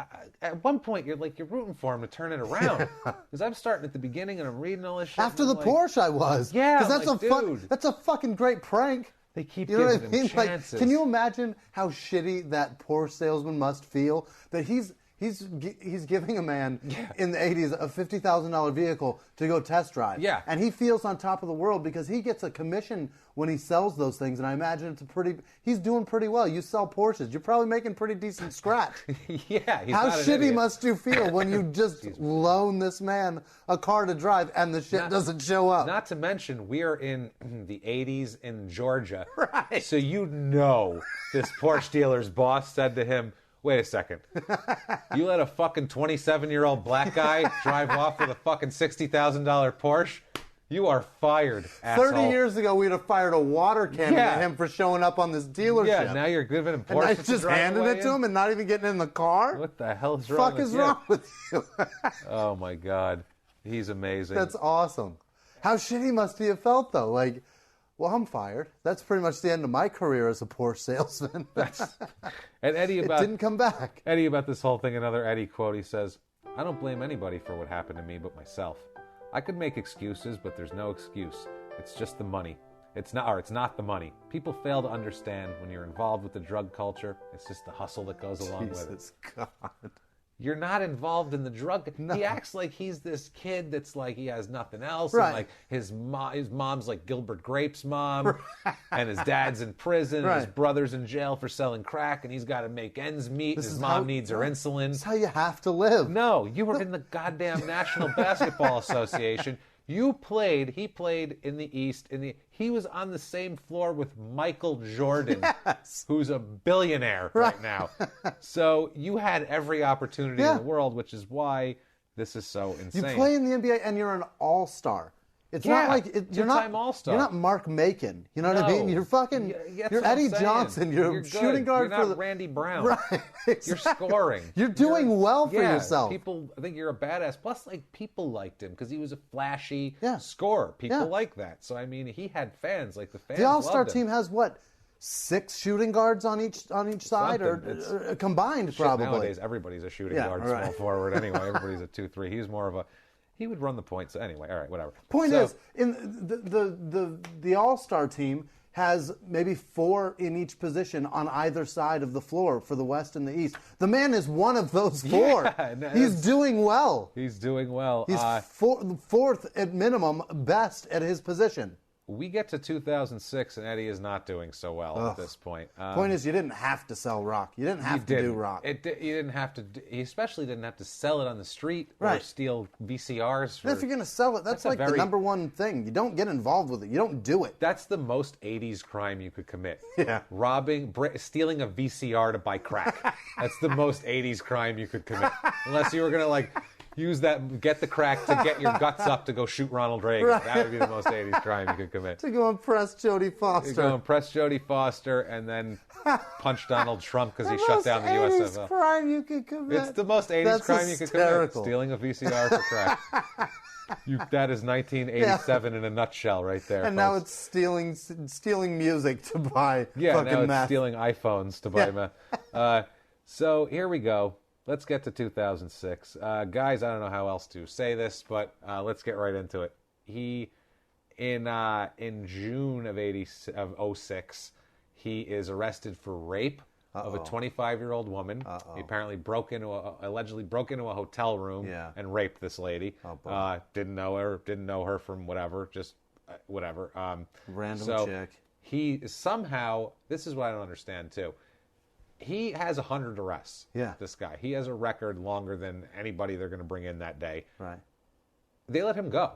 [SPEAKER 3] at one point, you're rooting for him to turn it around. Because I'm starting at the beginning, and I'm reading all this shit.
[SPEAKER 4] After the Porsche, I was.
[SPEAKER 3] Yeah,
[SPEAKER 4] because that's a fucking great prank.
[SPEAKER 3] They keep giving him chances.
[SPEAKER 4] Can you imagine how shitty that Porsche salesman must feel? That he's giving a man in the 80s a $50,000 vehicle to go test drive.
[SPEAKER 3] Yeah.
[SPEAKER 4] And he feels on top of the world because he gets a commission when he sells those things. And I imagine he's doing pretty well. You sell Porsches. You're probably making pretty decent scratch.
[SPEAKER 3] Yeah.
[SPEAKER 4] How shitty must you feel when you just loan this man a car to drive and the shit doesn't show up?
[SPEAKER 3] Not to mention, we are in the 80s in Georgia.
[SPEAKER 4] Right.
[SPEAKER 3] So this Porsche dealer's boss said to him, "Wait a second. You let a fucking 27-year-old black guy drive off with a fucking $60,000 Porsche? You are fired, asshole."
[SPEAKER 4] 30 years ago, we'd have fired a water cannon at him for showing up on this dealership.
[SPEAKER 3] Yeah, now you're giving him Porsche.
[SPEAKER 4] And now just handing it to him and not even getting in the car?
[SPEAKER 3] What the hell is wrong with you?
[SPEAKER 4] Wrong with you?
[SPEAKER 3] Oh, my God. He's amazing.
[SPEAKER 4] That's awesome. How shitty must he have felt, though? Well, I'm fired. That's pretty much the end of my career as a Porsche salesman.
[SPEAKER 3] And Eddie
[SPEAKER 4] it didn't come back.
[SPEAKER 3] Eddie about this whole thing, another Eddie quote, he says, "I don't blame anybody for what happened to me but myself. I could make excuses, but there's no excuse. It's just the money. It's not the money. People fail to understand when you're involved with the drug culture. It's just the hustle that goes along with it."
[SPEAKER 4] Jesus God.
[SPEAKER 3] You're not involved in the drug.
[SPEAKER 4] No.
[SPEAKER 3] He acts like he's this kid that's like he has nothing else.
[SPEAKER 4] Right.
[SPEAKER 3] And his mom's like Gilbert Grape's mom. And his dad's in prison. And his brother's in jail for selling crack. And he's got to make ends meet. His mom needs her insulin.
[SPEAKER 4] That's how you have to live.
[SPEAKER 3] No, you were in the goddamn National Basketball Association. He played in the East. He was on the same floor with Michael Jordan, who's a billionaire right now. So you had every opportunity in the world, which is why this is so insane.
[SPEAKER 4] You play in the NBA and you're an all-star. It's not like you're not all-star. You're not Mark Macon. You know what I mean? You're fucking. You're Eddie Johnson. You're shooting guard
[SPEAKER 3] for
[SPEAKER 4] the
[SPEAKER 3] Randy Brown.
[SPEAKER 4] Right. Exactly.
[SPEAKER 3] You're scoring.
[SPEAKER 4] You're doing well for yourself.
[SPEAKER 3] People, I think you're a badass. Plus, people liked him because he was a flashy scorer. People like that. So I mean, he had fans. The fans.
[SPEAKER 4] The All-Star
[SPEAKER 3] loved him.
[SPEAKER 4] team has what? 6 shooting guards on each side, or combined, probably.
[SPEAKER 3] Nowadays, everybody's a shooting guard, small forward. Anyway, everybody's a 2-3. He would run the point. So anyway, all right, whatever.
[SPEAKER 4] Point is, in the All-Star team has maybe 4 in each position on either side of the floor for the West and the East. The man is one of those 4.
[SPEAKER 3] Yeah, no,
[SPEAKER 4] he's doing well.
[SPEAKER 3] He's doing well.
[SPEAKER 4] He's fourth at minimum, best at his position.
[SPEAKER 3] We get to 2006, and Eddie is not doing so well at this point.
[SPEAKER 4] Point is, you didn't have to sell rock. You didn't have to do rock.
[SPEAKER 3] You didn't have to. He especially didn't have to sell it on the street or
[SPEAKER 4] Right.
[SPEAKER 3] steal VCRs.
[SPEAKER 4] If you're going to sell it, that's like the number one thing. You don't get involved with it. You don't do it.
[SPEAKER 3] That's the most 80s crime you could commit.
[SPEAKER 4] Yeah.
[SPEAKER 3] Stealing a VCR to buy crack. That's the most 80s crime you could commit. Unless you were going to, use that, get the crack to get your guts up to go shoot Ronald Reagan. Right. That would be the most 80s crime you could commit.
[SPEAKER 4] To go impress Jodie Foster.
[SPEAKER 3] You go impress Jodie Foster and then punch Donald Trump because he shut down the USFL.
[SPEAKER 4] It's the most 80s crime you could commit.
[SPEAKER 3] It's the most 80s crime you could commit. Stealing a VCR for crack. That is 1987 in a nutshell right there.
[SPEAKER 4] And now it's stealing music to buy fucking
[SPEAKER 3] now it's
[SPEAKER 4] meth.
[SPEAKER 3] stealing iPhones to buy meth. So here we go. Let's get to 2006. Guys, I don't know how else to say this, but let's get right into it. He, in June of 06, he is arrested for rape of a 25-year-old woman. He apparently allegedly broke into a hotel room and raped this lady. Didn't know her from whatever, just whatever.
[SPEAKER 4] Random chick.
[SPEAKER 3] He somehow, this is what I don't understand too. He has 100 arrests.
[SPEAKER 4] Yeah.
[SPEAKER 3] This guy. He has a record longer than anybody they're going to bring in that day.
[SPEAKER 4] Right.
[SPEAKER 3] They let him go.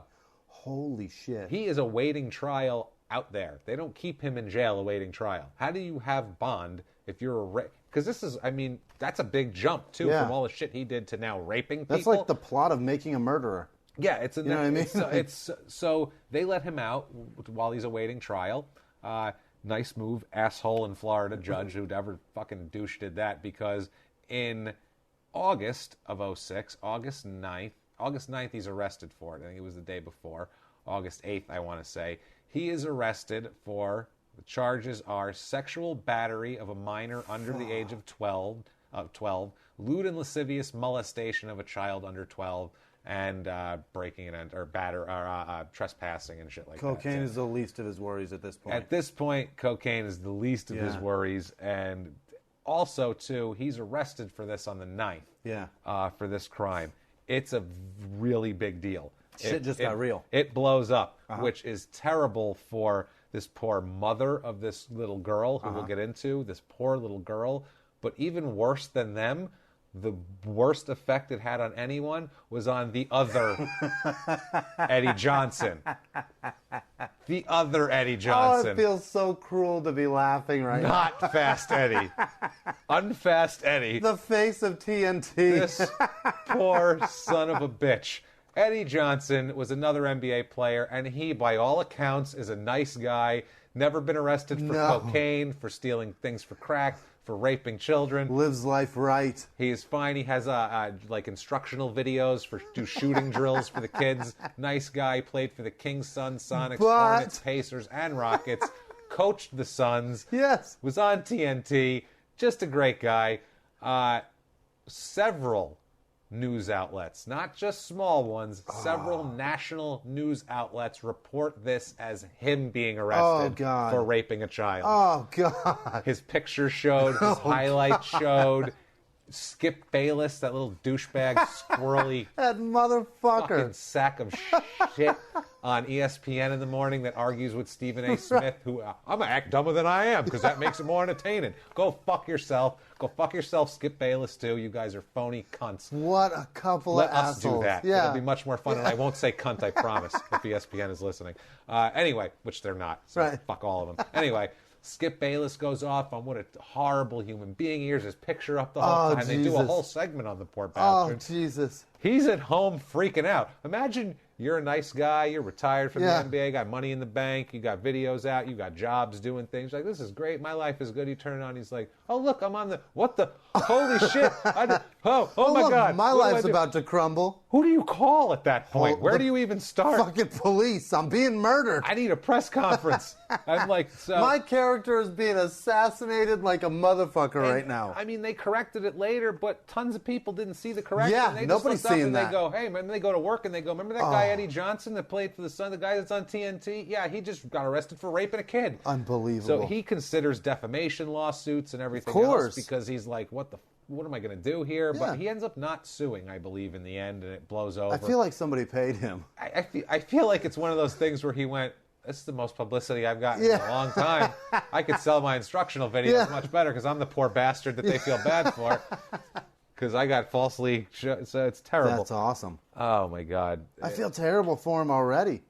[SPEAKER 4] Holy shit.
[SPEAKER 3] He is awaiting trial out there. They don't keep him in jail awaiting trial. How do you have bond if you're because this is, that's a big jump too from all the shit he did to now raping people.
[SPEAKER 4] That's like the plot of Making a Murderer.
[SPEAKER 3] Yeah, you know what I mean?
[SPEAKER 4] So
[SPEAKER 3] they let him out while he's awaiting trial. Nice move, asshole in Florida judge who'd ever fucking douche did that, because in August of 06, August 9th he's arrested for it. I think it was the day before, August 8th I want to say. He is arrested for, the charges are sexual battery of a minor under the age of 12, lewd and lascivious molestation of a child under 12, and breaking and trespassing and shit like that.
[SPEAKER 4] Cocaine is the least of his worries at this point.
[SPEAKER 3] At this point, cocaine is the least of his worries, and also too, he's arrested for this on the 9th.
[SPEAKER 4] Yeah.
[SPEAKER 3] For this crime, it's a really big deal.
[SPEAKER 4] Shit just got real.
[SPEAKER 3] It blows up, which is terrible for this poor mother of this little girl, who we'll get into. This poor little girl, but even worse than them. The worst effect it had on anyone was on the other Eddie Johnson. The other Eddie Johnson.
[SPEAKER 4] Oh, it feels so cruel to be laughing right now.
[SPEAKER 3] Not Fast Eddie. Unfast Eddie.
[SPEAKER 4] The face of TNT.
[SPEAKER 3] This poor son of a bitch. Eddie Johnson was another NBA player, and he, by all accounts, is a nice guy. Never been arrested for cocaine, for stealing things for crack, for raping children.
[SPEAKER 4] Lives life right.
[SPEAKER 3] He is fine. He has instructional videos for do shooting drills for the kids. Nice guy. Played for the Kings, Suns, Sonics, Hornets, Pacers, and Rockets. Coached the Suns.
[SPEAKER 4] Yes.
[SPEAKER 3] Was on TNT. Just a great guy. Several news outlets, not just small ones, several national news outlets report this as him being arrested for raping a child.
[SPEAKER 4] Oh, God.
[SPEAKER 3] His picture showed, his highlights showed. Skip Bayless, that little douchebag, squirrely
[SPEAKER 4] that motherfucker,
[SPEAKER 3] fucking sack of shit on ESPN in the morning that argues with Stephen A. Smith, who I'm gonna act dumber than I am because that makes it more entertaining. Go fuck yourself. Go fuck yourself, Skip Bayless too. You guys are phony cunts.
[SPEAKER 4] What a couple of assholes.
[SPEAKER 3] Let us do that.
[SPEAKER 4] Yeah.
[SPEAKER 3] It'll be much more fun, and I won't say cunt, I promise, if ESPN is listening. Anyway, which they're not, so fuck all of them. Anyway. Skip Bayless goes off on what a horrible human being he is. His picture up the whole time. They do a whole segment on the poor bastard.
[SPEAKER 4] Oh, Jesus.
[SPEAKER 3] He's at home freaking out. Imagine you're a nice guy, you're retired from the NBA, got money in the bank, you got videos out, you got jobs doing things. You're like, this is great, my life is good. You turn it on, he's like, oh, look, I'm on the, what the, holy shit. Oh my
[SPEAKER 4] look,
[SPEAKER 3] God.
[SPEAKER 4] my life's about to crumble.
[SPEAKER 3] Who do you call at that point? Where do you even start?
[SPEAKER 4] Fucking police. I'm being murdered.
[SPEAKER 3] I need a press conference. I'm like, so.
[SPEAKER 4] My character is being assassinated like a motherfucker right now.
[SPEAKER 3] I mean, they corrected it later, but tons of people didn't see the correction.
[SPEAKER 4] Yeah,
[SPEAKER 3] they
[SPEAKER 4] nobody's
[SPEAKER 3] just
[SPEAKER 4] seeing that.
[SPEAKER 3] They go, hey, man, they go to work and they go, remember that guy Eddie Johnson that played for the Sun, the guy that's on TNT? Yeah, he just got arrested for raping a kid.
[SPEAKER 4] Unbelievable.
[SPEAKER 3] So he considers defamation lawsuits and everything else because he's like, what am I going to do here?
[SPEAKER 4] Yeah.
[SPEAKER 3] But he ends up not suing, I believe, in the end, and it blows over.
[SPEAKER 4] I feel like somebody paid him.
[SPEAKER 3] I feel like it's one of those things where he went, this is the most publicity I've gotten in a long time. I could sell my instructional videos much better because I'm the poor bastard that they feel bad for because I got falsely... So it's terrible.
[SPEAKER 4] That's awesome.
[SPEAKER 3] Oh, my God.
[SPEAKER 4] I feel terrible for him already.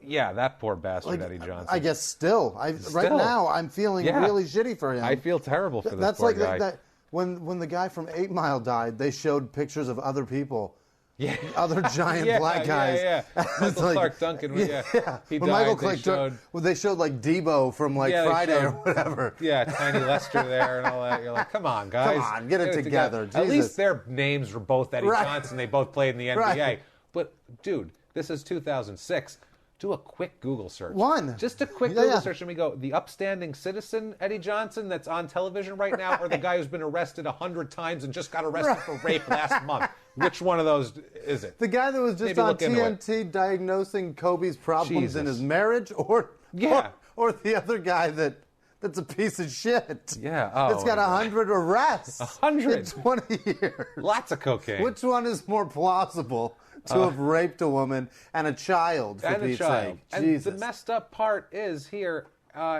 [SPEAKER 3] Yeah, that poor bastard, Eddie Johnson.
[SPEAKER 4] I guess still. Right now, I'm feeling really shitty for him.
[SPEAKER 3] I feel terrible for this
[SPEAKER 4] That's
[SPEAKER 3] poor
[SPEAKER 4] like
[SPEAKER 3] guy.
[SPEAKER 4] that. When the guy from 8 Mile died, they showed pictures of other people.
[SPEAKER 3] Yeah.
[SPEAKER 4] Other giant black guys.
[SPEAKER 3] Yeah. Michael Clark Duncan. He
[SPEAKER 4] when
[SPEAKER 3] died.
[SPEAKER 4] Michael Clark they showed like Debo from Friday or whatever.
[SPEAKER 3] Yeah, Tiny Lester there and all that. You're like, come on, guys.
[SPEAKER 4] Come on, get it together.
[SPEAKER 3] At least their names were both Eddie Johnson. They both played in the NBA.
[SPEAKER 4] Right.
[SPEAKER 3] But, dude, this is 2006. Do a quick Google search. Just a quick Google search, and we go, the upstanding citizen, Eddie Johnson, that's on television right now, or the guy who's been arrested 100 times and just got arrested for rape last month? Which one of those is it?
[SPEAKER 4] The guy that was just on TNT diagnosing Kobe's problems in his marriage, or the other guy that's a piece of shit.
[SPEAKER 3] Yeah.
[SPEAKER 4] That's got 100 arrests.
[SPEAKER 3] 100?
[SPEAKER 4] In 20 years.
[SPEAKER 3] Lots of cocaine.
[SPEAKER 4] Which one is more plausible? To have raped a woman and a child, for Pete's sake. Jesus.
[SPEAKER 3] And the messed up part is here,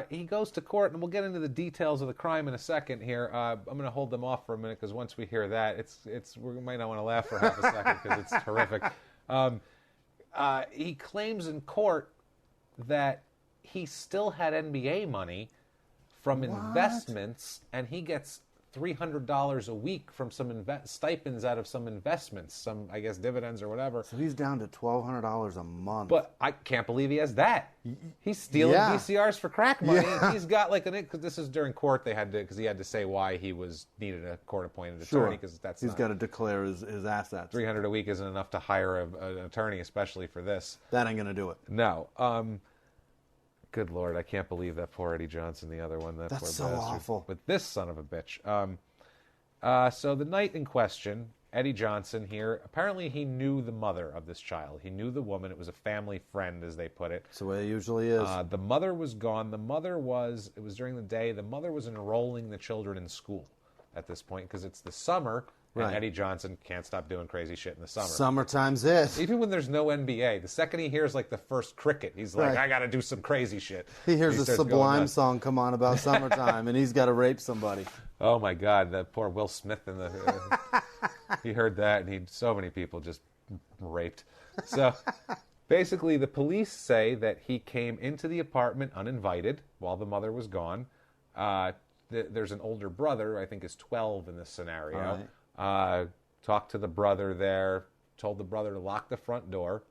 [SPEAKER 3] he goes to court, and we'll get into the details of the crime in a second here. I'm going to hold them off for a minute, because once we hear that, we might not want to laugh for half a second, because it's horrific. He claims in court that he still had NBA money from investments, and he gets $300 a week from some stipends out of some investments, some, I guess, dividends or whatever.
[SPEAKER 4] So he's down to $1,200 a month.
[SPEAKER 3] But I can't believe he has that. He's stealing VCRs for crack money. Yeah. He's got because this is during court. Because he had to say why he needed a court-appointed attorney. Because
[SPEAKER 4] he's got to declare his assets.
[SPEAKER 3] $300 a week isn't enough to hire an attorney, especially for this.
[SPEAKER 4] That ain't gonna do it.
[SPEAKER 3] No. Good Lord, I can't believe that poor Eddie Johnson, the other one. That's poor
[SPEAKER 4] so
[SPEAKER 3] bastard.
[SPEAKER 4] awful.
[SPEAKER 3] But this son of a bitch. So the night in question, Eddie Johnson here, apparently he knew the mother of this child. He knew the woman. It was a family friend, as they put it.
[SPEAKER 4] That's the way it usually is.
[SPEAKER 3] The mother was gone. It was during the day. The mother was enrolling the children in school at this point because it's the summer. And Eddie Johnson can't stop doing crazy shit in the summer.
[SPEAKER 4] Summertime's it.
[SPEAKER 3] Even when there's no NBA, the second he hears the first cricket, he's like, I got to do some crazy shit.
[SPEAKER 4] He hears a Sublime song come on about summertime, and he's got to rape somebody.
[SPEAKER 3] Oh my God, that poor Will Smith he heard that, and so many people just raped. So basically, the police say that he came into the apartment uninvited while the mother was gone. There's an older brother, I think is 12 in this scenario. Talked to the brother there, told the brother to lock the front door,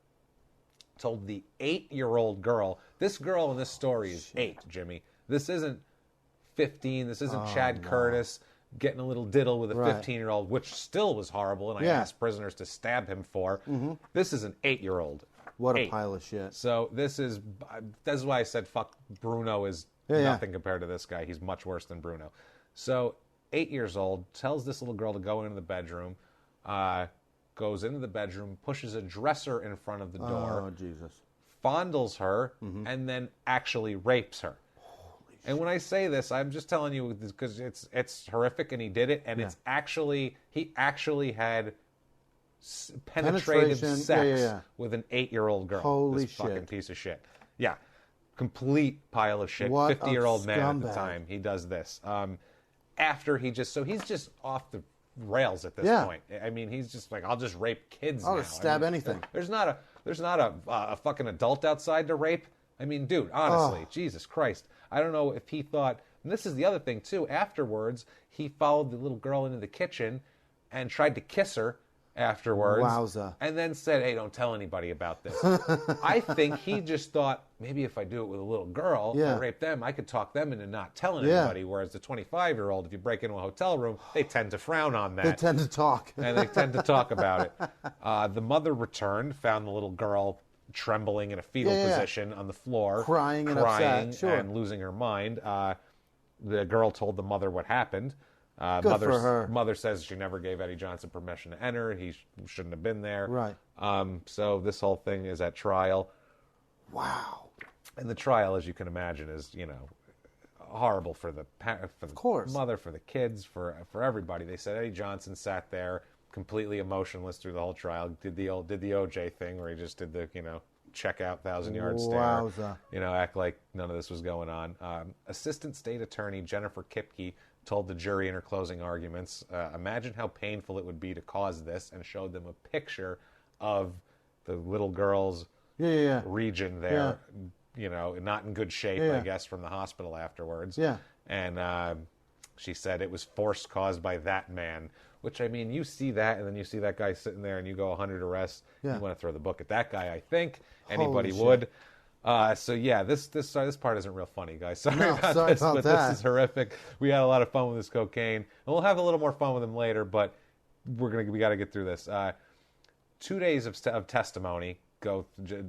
[SPEAKER 3] told the 8-year-old girl, this girl in this story is 8, Jimmy. This isn't 15, this isn't Chad Curtis getting a little diddle with a 15-year-old, which still was horrible, and I asked prisoners to stab him for. Mm-hmm. This is an 8-year-old.
[SPEAKER 4] What a pile of shit.
[SPEAKER 3] So that's why I said fuck Bruno is nothing compared to this guy. He's much worse than Bruno. So 8 years old, tells this little girl to go into the bedroom, goes into the bedroom, pushes a dresser in front of the door, fondles her, and then actually rapes her. And when I say this, I'm just telling you because it's horrific, and he did it, and he actually had penetrative sex with an 8-year-old girl.
[SPEAKER 4] Holy
[SPEAKER 3] this
[SPEAKER 4] shit.
[SPEAKER 3] Fucking piece of shit. Yeah. Complete pile of shit. 50-year-old man at the time. He does this. After he's just off the rails at this point. I mean, he's just like, I'll just rape kids now.
[SPEAKER 4] I'll just stab anything.
[SPEAKER 3] There's not a fucking adult outside to rape. I mean, dude, honestly, Jesus Christ. I don't know if he thought, and this is the other thing too, afterwards, he followed the little girl into the kitchen and tried to kiss her, afterwards.
[SPEAKER 4] Wowza.
[SPEAKER 3] And then said, hey, don't tell anybody about this. I think he just thought, maybe if I do it with a little girl, I rape them, I could talk them into not telling anybody. Whereas the 25-year-old, if you break into a hotel room, they tend to frown on that.
[SPEAKER 4] They tend to talk.
[SPEAKER 3] And they tend to talk about it. The mother returned, found the little girl trembling in a fetal position on the floor.
[SPEAKER 4] Crying and upset. Sure.
[SPEAKER 3] And losing her mind. The girl told the mother what happened.
[SPEAKER 4] Good for her.
[SPEAKER 3] Mother says she never gave Eddie Johnson permission to enter. He shouldn't have been there.
[SPEAKER 4] Right.
[SPEAKER 3] So this whole thing is at trial.
[SPEAKER 4] Wow.
[SPEAKER 3] And the trial, as you can imagine, is, horrible for the mother, for the kids, for everybody. They said Eddie Johnson sat there completely emotionless through the whole trial. Did the OJ thing where he just did the check out 1,000-yard stare. Act like none of this was going on. Assistant State Attorney Jennifer Kipke told the jury in her closing arguments, imagine how painful it would be to cause this, and showed them a picture of the little girl's region there. Not in good shape, I guess, from the hospital afterwards.
[SPEAKER 4] Yeah.
[SPEAKER 3] And she said it was force caused by that man. Which, I mean, you see that, and then you see that guy sitting there, and you go 100 arrests. You want to throw the book at that guy, I think. Anybody would. This part isn't real funny, guys. Sorry about this, but this is horrific. We had a lot of fun with this cocaine, and we'll have a little more fun with him later. But we got to get through this. 2 days of testimony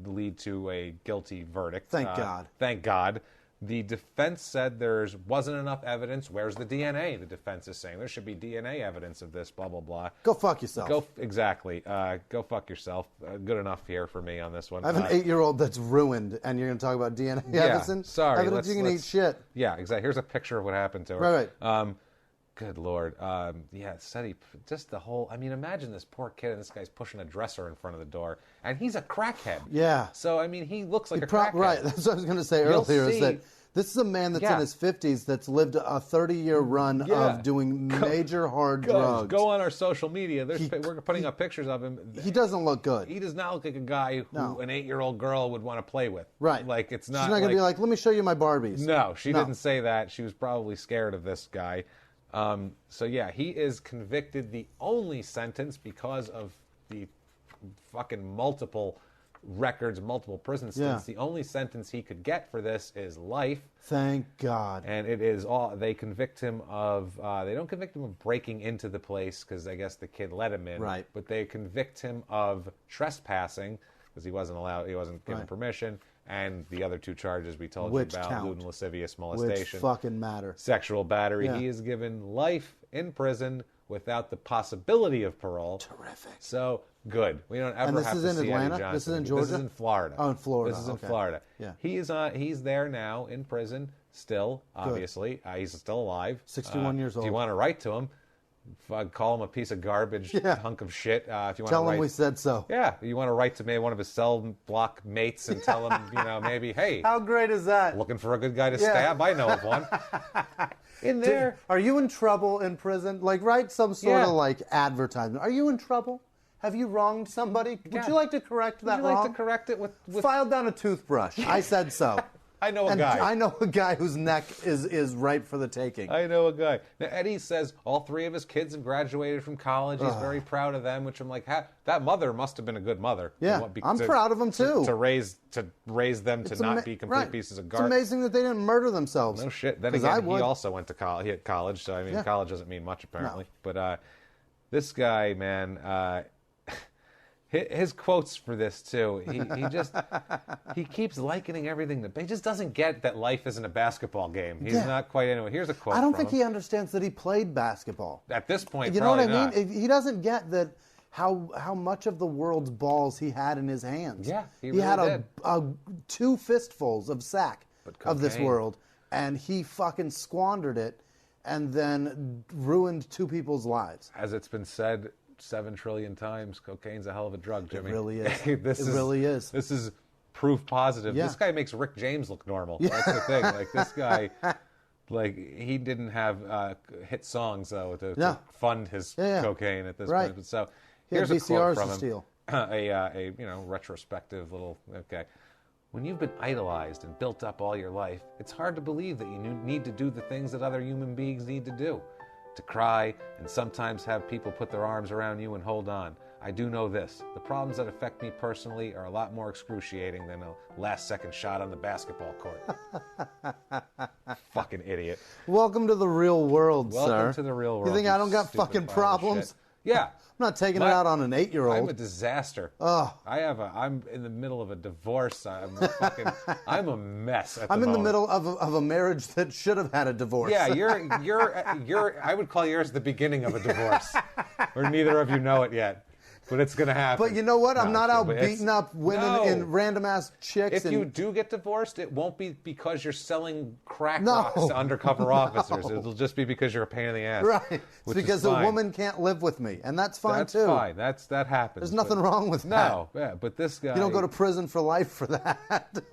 [SPEAKER 3] lead to a guilty verdict.
[SPEAKER 4] Thank God.
[SPEAKER 3] Thank God. The defense said there wasn't enough evidence. Where's the DNA? The defense is saying there should be DNA evidence of this, blah, blah, blah.
[SPEAKER 4] Go fuck yourself.
[SPEAKER 3] Exactly. Go fuck yourself. Good enough here for me on this one.
[SPEAKER 4] I have an 8-year-old that's ruined, and you're going to talk about DNA evidence?
[SPEAKER 3] Sorry.
[SPEAKER 4] Evidence you can eat shit.
[SPEAKER 3] Yeah, exactly. Here's a picture of what happened to her.
[SPEAKER 4] Right.
[SPEAKER 3] Good Lord. Said just the whole, imagine this poor kid, and this guy's pushing a dresser in front of the door, and he's a crackhead.
[SPEAKER 4] Yeah.
[SPEAKER 3] So, he looks like a crackhead.
[SPEAKER 4] Right. That's what I was going to say earlier, is that this is a man that's in his 50s that's lived a 30-year run of doing major hard drugs.
[SPEAKER 3] Go on our social media. We're putting up pictures of him.
[SPEAKER 4] He doesn't look good.
[SPEAKER 3] He does not look like a guy who an 8-year-old girl would want to play with.
[SPEAKER 4] Right.
[SPEAKER 3] It's not.
[SPEAKER 4] She's not going to be like, let me show you my Barbies.
[SPEAKER 3] No, she didn't say that. She was probably scared of this guy. He is convicted. The only sentence, because of the fucking multiple prison stints, the only sentence he could get for this is life.
[SPEAKER 4] Thank God.
[SPEAKER 3] And they convict him of, they don't convict him of breaking into the place, because I guess the kid let him in.
[SPEAKER 4] Right.
[SPEAKER 3] But they convict him of trespassing, because he wasn't given permission. And the other 2 charges we told you about, lewd and lascivious molestation.
[SPEAKER 4] Which fucking matter.
[SPEAKER 3] Sexual battery.
[SPEAKER 4] Yeah.
[SPEAKER 3] He is given life in prison without the possibility of parole.
[SPEAKER 4] Terrific.
[SPEAKER 3] So, good. We don't ever have to see Eddie Johnson.
[SPEAKER 4] This is in Atlanta? This is in Georgia?
[SPEAKER 3] This is in Florida.
[SPEAKER 4] Oh, in Florida.
[SPEAKER 3] This is in Florida.
[SPEAKER 4] Yeah.
[SPEAKER 3] He's there now in prison, still, obviously. He's still alive.
[SPEAKER 4] 61 years old.
[SPEAKER 3] If you want to write to him, call him a piece of garbage, hunk of shit. If you want
[SPEAKER 4] tell
[SPEAKER 3] to
[SPEAKER 4] him we said so.
[SPEAKER 3] Yeah, you want to write to maybe one of his cell block mates and tell him, maybe, hey.
[SPEAKER 4] How great is that?
[SPEAKER 3] Looking for a good guy to stab? I know of one. In there.
[SPEAKER 4] Are you in trouble in prison? Write some sort of advertisement. Are you in trouble? Have you wronged somebody? Would you like to correct that wrong?
[SPEAKER 3] Would you like to correct it with...
[SPEAKER 4] File down a toothbrush. I said so.
[SPEAKER 3] I know a guy.
[SPEAKER 4] I know a guy whose neck is ripe for the taking.
[SPEAKER 3] I know a guy. Now, Eddie says all 3 of his kids have graduated from college. He's very proud of them, which I'm like, that mother must have been a good mother.
[SPEAKER 4] Yeah, I'm proud of them, too.
[SPEAKER 3] To raise them to not be complete pieces of garbage.
[SPEAKER 4] It's amazing that they didn't murder themselves.
[SPEAKER 3] No shit. Then again, he also went to college. He had college, so, college doesn't mean much, apparently. No. But this guy, man... his quotes for this too. He keeps likening everything. He just doesn't get that life isn't a basketball game. He's not quite into it. Here's a quote.
[SPEAKER 4] I don't think he understands that he played basketball.
[SPEAKER 3] At this point,
[SPEAKER 4] you know what I
[SPEAKER 3] mean?
[SPEAKER 4] He doesn't get that how much of the world's balls he had in his hands.
[SPEAKER 3] Yeah, he
[SPEAKER 4] had
[SPEAKER 3] did.
[SPEAKER 4] 2 fistfuls of sack of this world, and he fucking squandered it, and then ruined 2 people's lives.
[SPEAKER 3] As it's been said 7 trillion times, cocaine's a hell of a drug, Jimmy.
[SPEAKER 4] It really is.
[SPEAKER 3] It
[SPEAKER 4] really is.
[SPEAKER 3] This is proof positive. Yeah. This guy makes Rick James look normal. Yeah. That's the thing. This guy, he didn't have hit songs though to fund his cocaine at this point. But so here's a quote from him.
[SPEAKER 4] Steal.
[SPEAKER 3] A retrospective little When you've been idolized and built up all your life, it's hard to believe that you need to do the things that other human beings need to do. To cry and sometimes have people put their arms around you and hold on. I do know this. The problems that affect me personally are a lot more excruciating than a last-second shot on the basketball court. Fucking idiot.
[SPEAKER 4] Welcome to the real world, sir.
[SPEAKER 3] Welcome to the real world.
[SPEAKER 4] You think I don't got fucking problems?
[SPEAKER 3] Yeah.
[SPEAKER 4] I'm not taking it out on an 8-year-old.
[SPEAKER 3] I'm a disaster.
[SPEAKER 4] Oh.
[SPEAKER 3] I'm in the middle of a divorce. I'm a mess at the
[SPEAKER 4] I'm in
[SPEAKER 3] moment.
[SPEAKER 4] the middle of a marriage that should have had a divorce.
[SPEAKER 3] Yeah, you're I would call yours the beginning of a divorce. Or neither of you know it yet. But it's going to happen.
[SPEAKER 4] But you know what? I'm not out beating up women in random-ass chicks.
[SPEAKER 3] If you do get divorced, it won't be because you're selling crack rocks to undercover officers. It'll just be because you're a pain in the ass.
[SPEAKER 4] Right. It's because the woman can't live with me. And that's fine, too.
[SPEAKER 3] That's fine. That happens.
[SPEAKER 4] There's nothing wrong with that.
[SPEAKER 3] No. Yeah, but this guy...
[SPEAKER 4] You don't go to prison for life for that.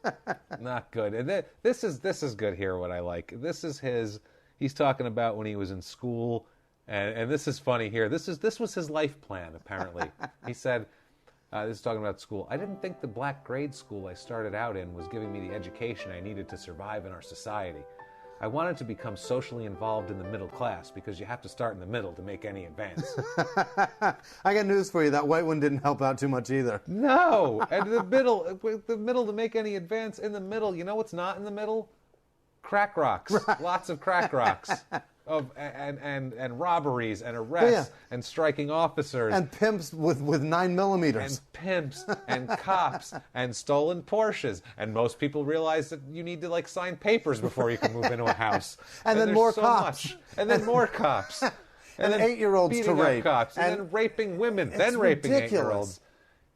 [SPEAKER 3] Not good. And this is good here, what I like. This is he's talking about when he was in school... And this is funny here. This was his life plan, apparently. He said, this is talking about school. I didn't think the black grade school I started out in was giving me the education I needed to survive in our society. I wanted to become socially involved in the middle class because you have to start in the middle to make any advance.
[SPEAKER 4] I got news for you. That white one didn't help out too much either.
[SPEAKER 3] No. And the middle to make any advance, in the middle, you know what's not in the middle? Crack rocks. Right. Lots of crack rocks. And robberies and arrests and striking officers
[SPEAKER 4] and pimps with 9mm
[SPEAKER 3] and pimps and cops and stolen Porsches, and most people realize that you need to sign papers before you can move into a house
[SPEAKER 4] and then more cops
[SPEAKER 3] and then more cops and
[SPEAKER 4] then 8-year-olds to rape
[SPEAKER 3] cops and then raping women, then raping 8-year-olds.